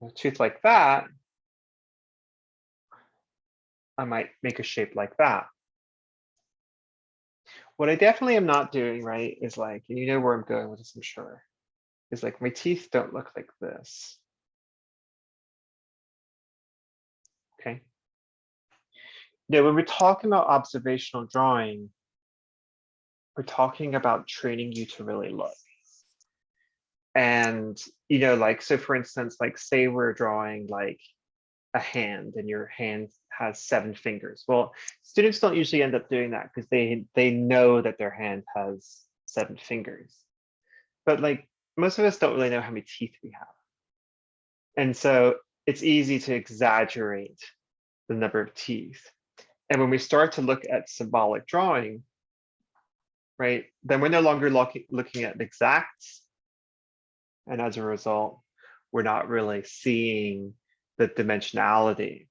A tooth like that, I might make a shape like that. What I definitely am not doing, right, is like, and you know where I'm going with this, I'm sure, is like my teeth don't look like this. Okay. Now, when we're talking about observational drawing, we're talking about training you to really look. And, like, so for instance, like say we're drawing like a hand and your hand has 7 fingers. Well, students don't usually end up doing that because they know that their hand has 7 fingers. But like most of us don't really know how many teeth we have. And so it's easy to exaggerate the number of teeth. And when we start to look at symbolic drawing, right, then we're no longer looking at exacts. And as a result, we're not really seeing the dimensionality.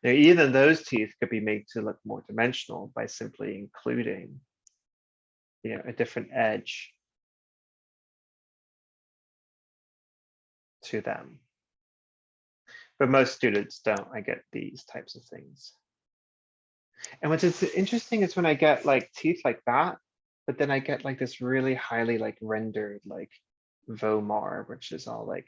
Now, even those teeth could be made to look more dimensional by simply including, a different edge to them. But most students don't. I get these types of things. And what's interesting is when I get like teeth like that, but then I get like this really highly like rendered like Vomar, which is all like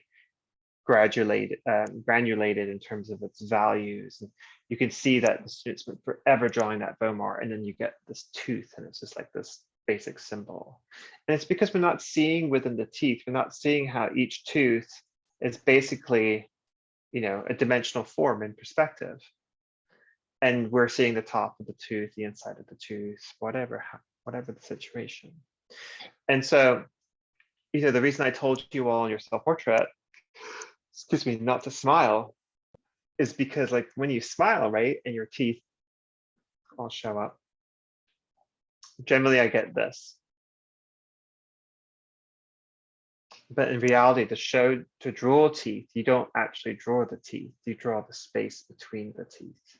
granulated in terms of its values. And you can see that the students spent forever drawing that Vomar, and then you get this tooth, and it's just like this basic symbol. And it's because we're not seeing within the teeth, we're not seeing how each tooth is basically, you know, a dimensional form in perspective. And we're seeing the top of the tooth, the inside of the tooth, whatever the situation. And so, you know, the reason I told you all in your self-portrait, excuse me, not to smile, is because like when you smile, right, and your teeth all show up, generally I get this. But in reality, to draw teeth, you don't actually draw the teeth, you draw the space between the teeth.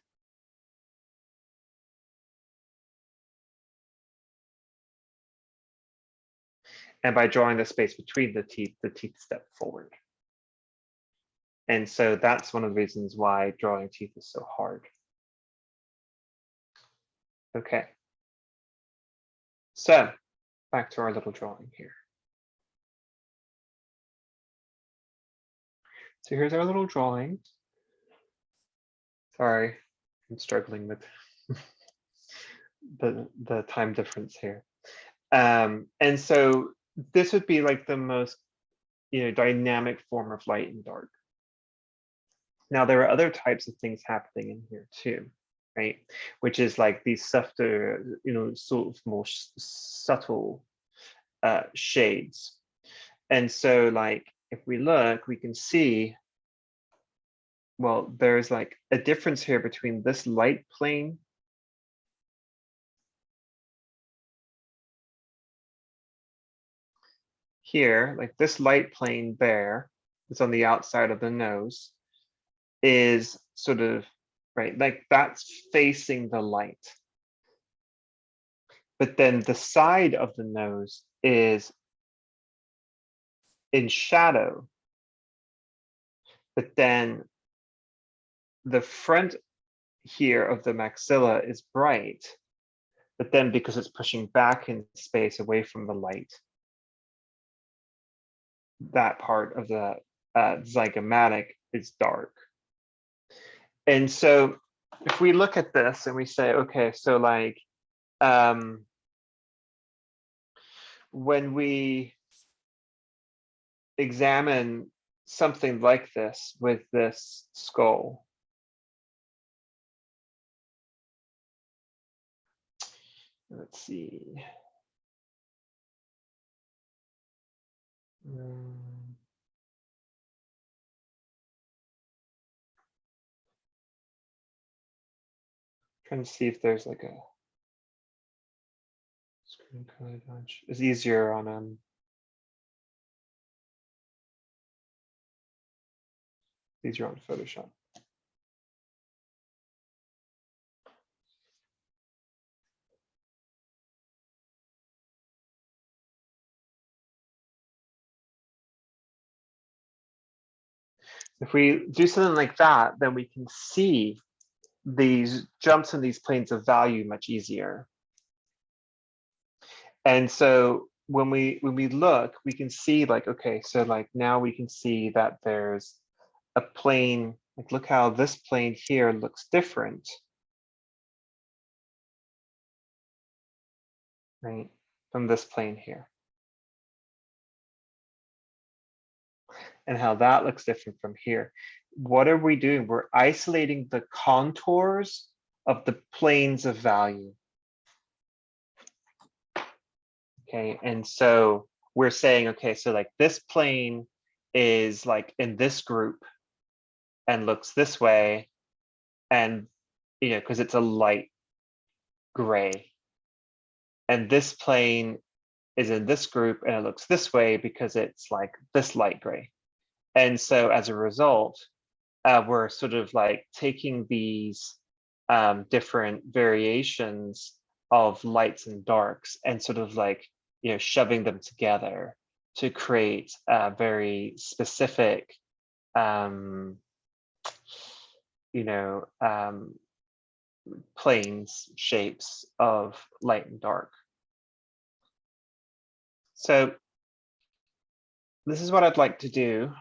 And by drawing the space between the teeth step forward. And so that's one of the reasons why drawing teeth is so hard. Okay. So back to our little drawing here. So here's our little drawing. Sorry, I'm struggling with the time difference here. And so this would be like the most, you know, dynamic form of light and dark. Now there are other types of things happening in here too, right? Which is like these softer, you know, sort of more subtle shades. And so like if we look, we can see, well, there's like a difference here between this light plane here, like this light plane there, that's on the outside of the nose, is sort of, right, like that's facing the light. But then the side of the nose is in shadow. But then the front here of the maxilla is bright. But then because it's pushing back in space away from the light, that part of the zygomatic is dark. And so if we look at this and we say, okay, so like when we examine something like this with this skull, let's see. Trying to see if there's like a screen color dodge. It's easier on easier on Photoshop. If we do something like that, then we can see these jumps in these planes of value much easier. And so when we look, we can see like, okay, so like now we can see that there's a plane, like look how this plane here looks different, right, from this plane here. And how that looks different from here. What are we doing? We're isolating the contours of the planes of value. Okay, and so we're saying, okay, so like this plane is like in this group and looks this way, and you know, because it's a light gray. And this plane is in this group and it looks this way because it's like this light gray. And so as a result, we're sort of like taking these different variations of lights and darks and sort of like, you know, shoving them together to create a very specific, you know, planes, shapes of light and dark. So this is what I'd like to do,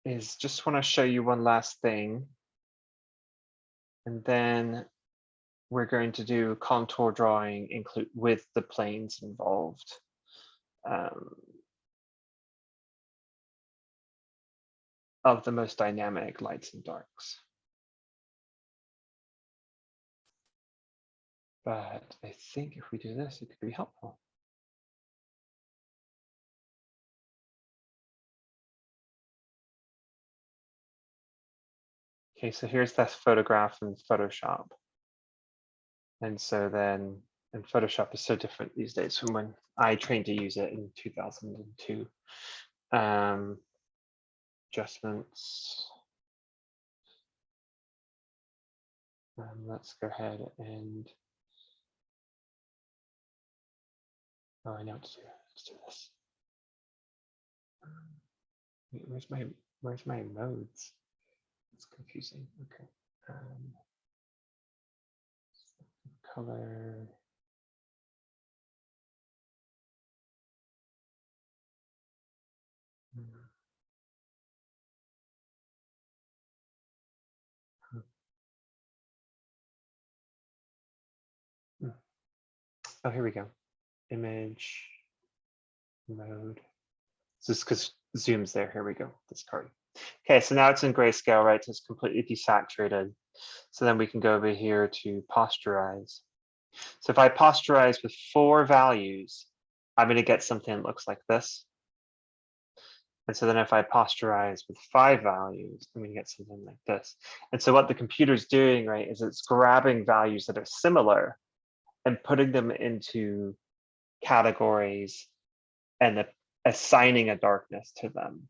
is just want to show you one last thing. And then we're going to do contour drawing include with the planes involved. Of the most dynamic lights and darks. But I think if we do this, it could be helpful. Okay, so here's that photograph in Photoshop. And so then, and Photoshop is so different these days from when I trained to use it in 2002. Adjustments. Let's go ahead and, oh, I know what to do. Let's do this. Wait, where's my modes? It's confusing. Okay. Color. Oh, here we go. Image mode. So this because Zoom's there. Here we go. Discard. Okay, so now it's in grayscale, right? So it's completely desaturated. So then we can go over here to posterize. So if I posterize with 4 values, I'm going to get something that looks like this. And so then if I posterize with 5 values, I'm going to get something like this. And so what the computer's doing, right, is it's grabbing values that are similar and putting them into categories and assigning a darkness to them.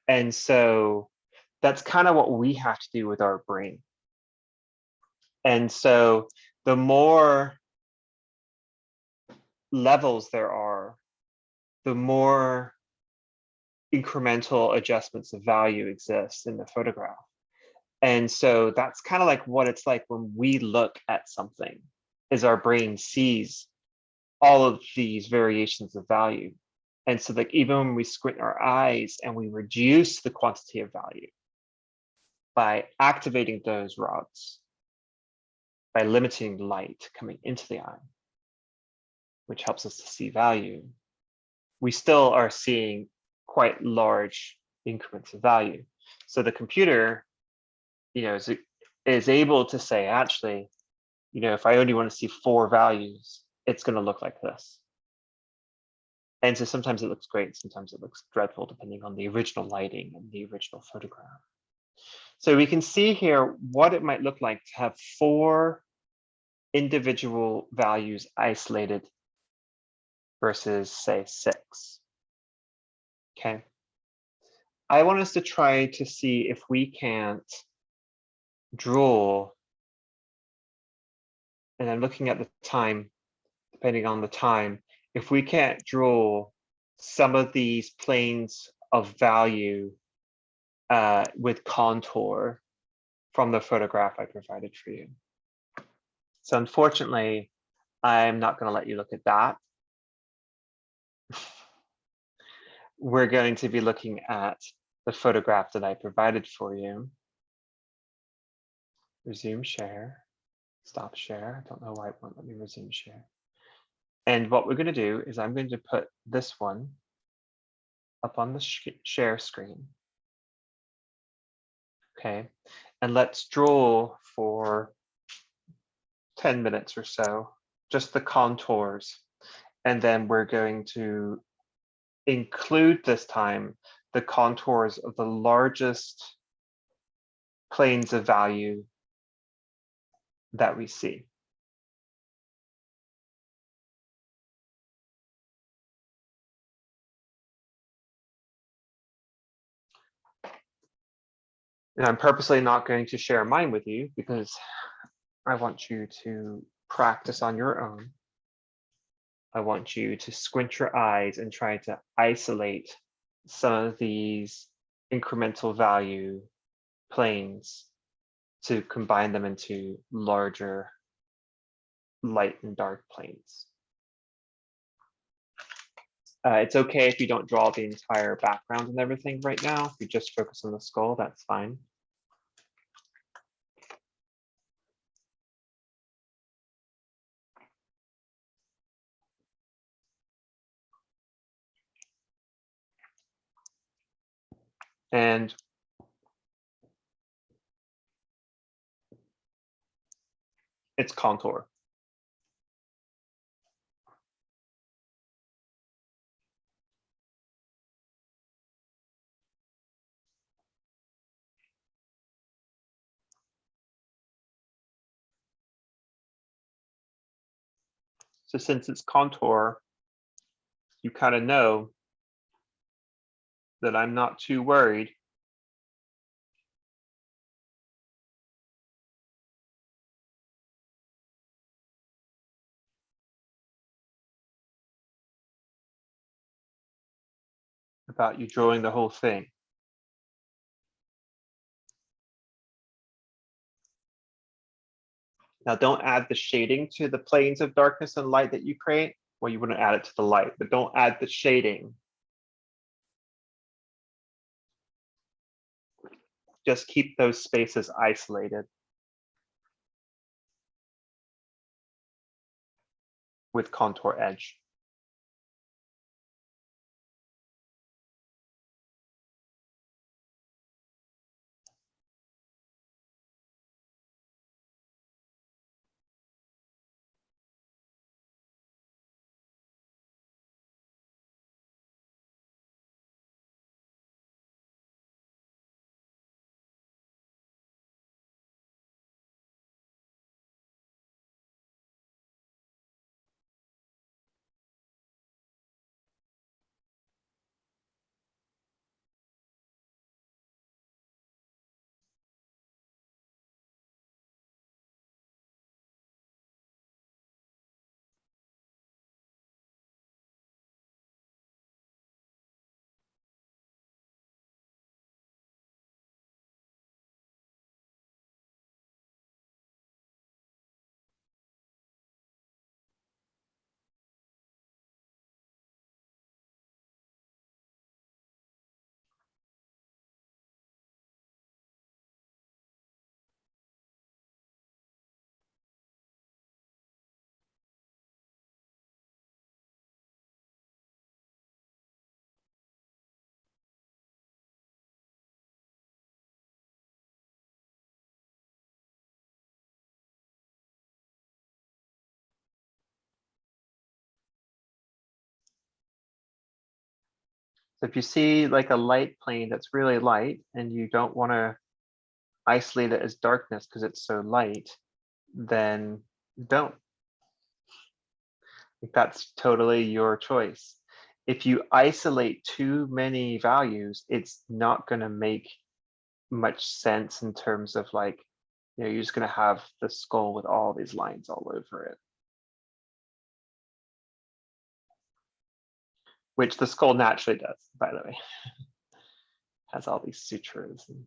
And so that's kind of what we have to do with our brain. And so the more levels there are, the more incremental adjustments of value exist in the photograph. And so that's kind of like what it's like when we look at something, is our brain sees all of these variations of value. And so like even when we squint our eyes and we reduce the quantity of value by activating those rods, by limiting light coming into the eye, which helps us to see value, we still are seeing quite large increments of value. So the computer, you know, is able to say, actually, you know, if I only want to see 4 values, it's going to look like this. And so sometimes it looks great, sometimes it looks dreadful, depending on the original lighting and the original photograph. So we can see here what it might look like to have 4 individual values isolated versus, say, 6. Okay. I want us to try to see if we can't draw, and I'm looking at the time, depending on the time, if we can't draw some of these planes of value with contour from the photograph I provided for you. So unfortunately, I'm not going to let you look at that. We're going to be looking at the photograph that I provided for you. Resume share, stop share. I don't know why it won't let me resume share. And what we're going to do is I'm going to put this one up on the share screen. Okay, and let's draw for 10 minutes or so, just the contours. And then we're going to include this time the contours of the largest planes of value that we see. And I'm purposely not going to share mine with you because I want you to practice on your own. I want you to squint your eyes and try to isolate some of these incremental value planes to combine them into larger light and dark planes. It's okay if you don't draw the entire background and everything right now. If you just focus on the skull, that's fine. And its contour. So since it's contour, you kind of know that I'm not too worried about you drawing the whole thing. Now don't add the shading to the planes of darkness and light that you create. Well, you wouldn't add it to the light, but don't add the shading. Just keep those spaces isolated with contour edge. So if you see like a light plane that's really light and you don't want to isolate it as darkness because it's so light, then don't. That's totally your choice. If you isolate too many values, it's not going to make much sense in terms of like, you're just going to have the skull with all these lines all over it. Which the skull naturally does, by the way. Has all these sutras and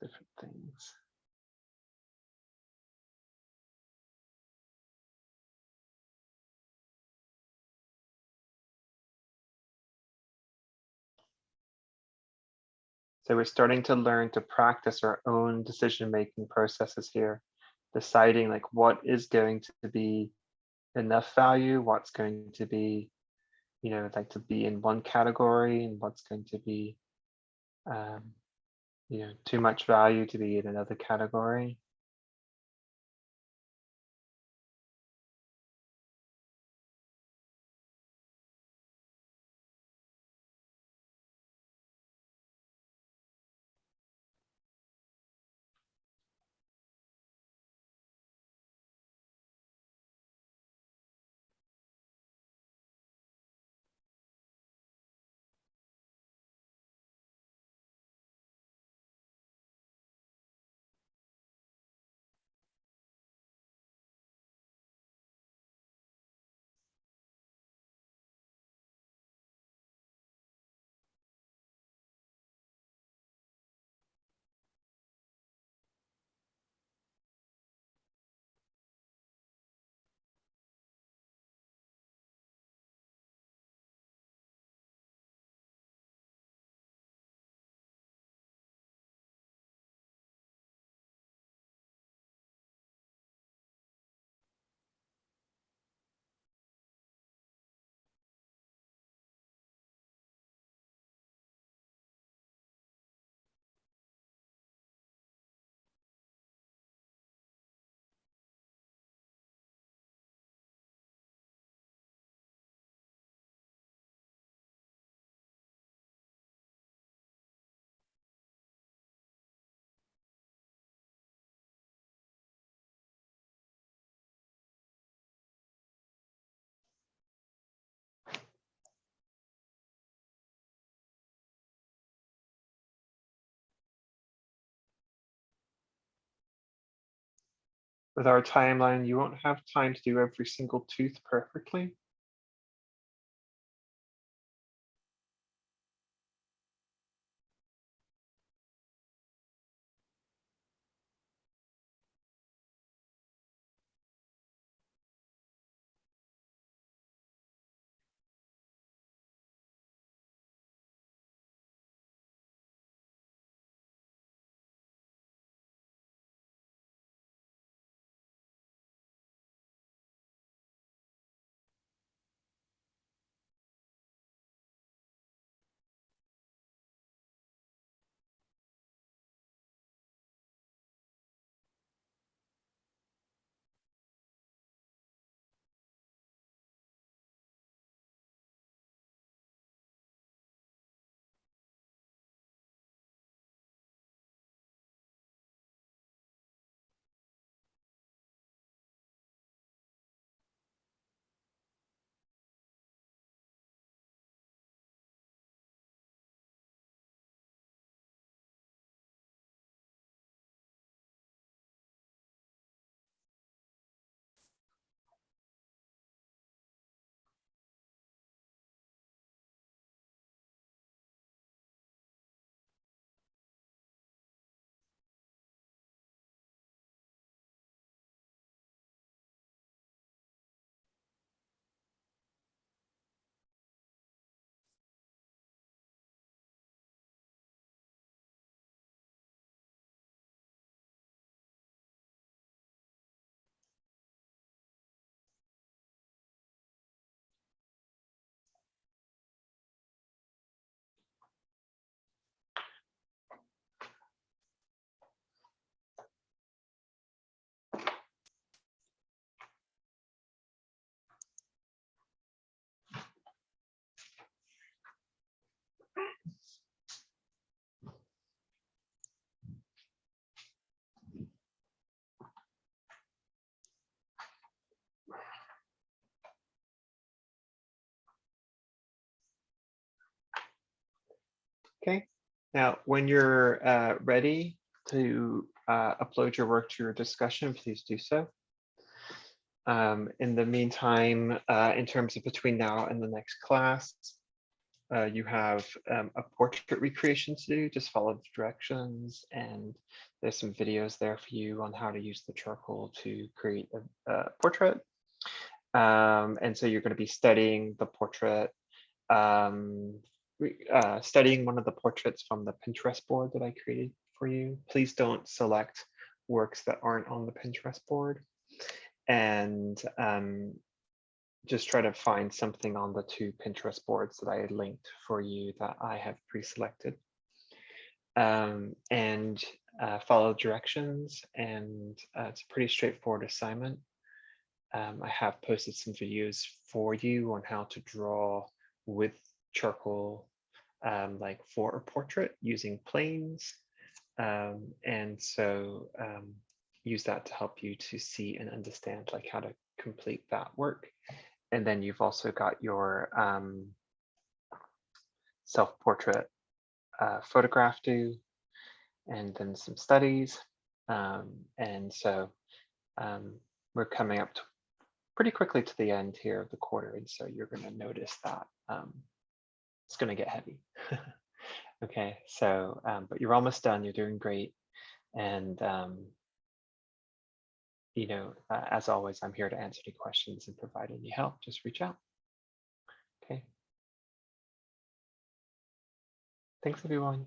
different things. So we're starting to learn to practice our own decision-making processes here, deciding like what is going to be enough value, what's going to be, like to be in one category and what's going to be, too much value to be in another category. with our timeline, you won't have time to do every single tooth perfectly. Okay, now when you're ready to upload your work to your discussion, please do so. In the meantime, in terms of between now and the next class, you have a portrait recreation to do. Just follow the directions, and there's some videos there for you on how to use the charcoal to create a portrait. And so you're going to be studying the portrait, studying one of the portraits from the Pinterest board that I created for you. Please don't select works that aren't on the Pinterest board. And just try to find something on the 2 Pinterest boards that I had linked for you that I have pre-selected. And follow directions, and it's a pretty straightforward assignment. I have posted some videos for you on how to draw with charcoal, like for a portrait using planes. And so use that to help you to see and understand like how to complete that work. And then you've also got your self-portrait photograph due, and then some studies. And so we're coming up to pretty quickly to the end here of the quarter. And so you're going to notice that it's going to get heavy. Okay, so, but you're almost done. You're doing great. And, you know, as always, I'm here to answer any questions and provide any help. Just reach out. Okay. Thanks, everyone.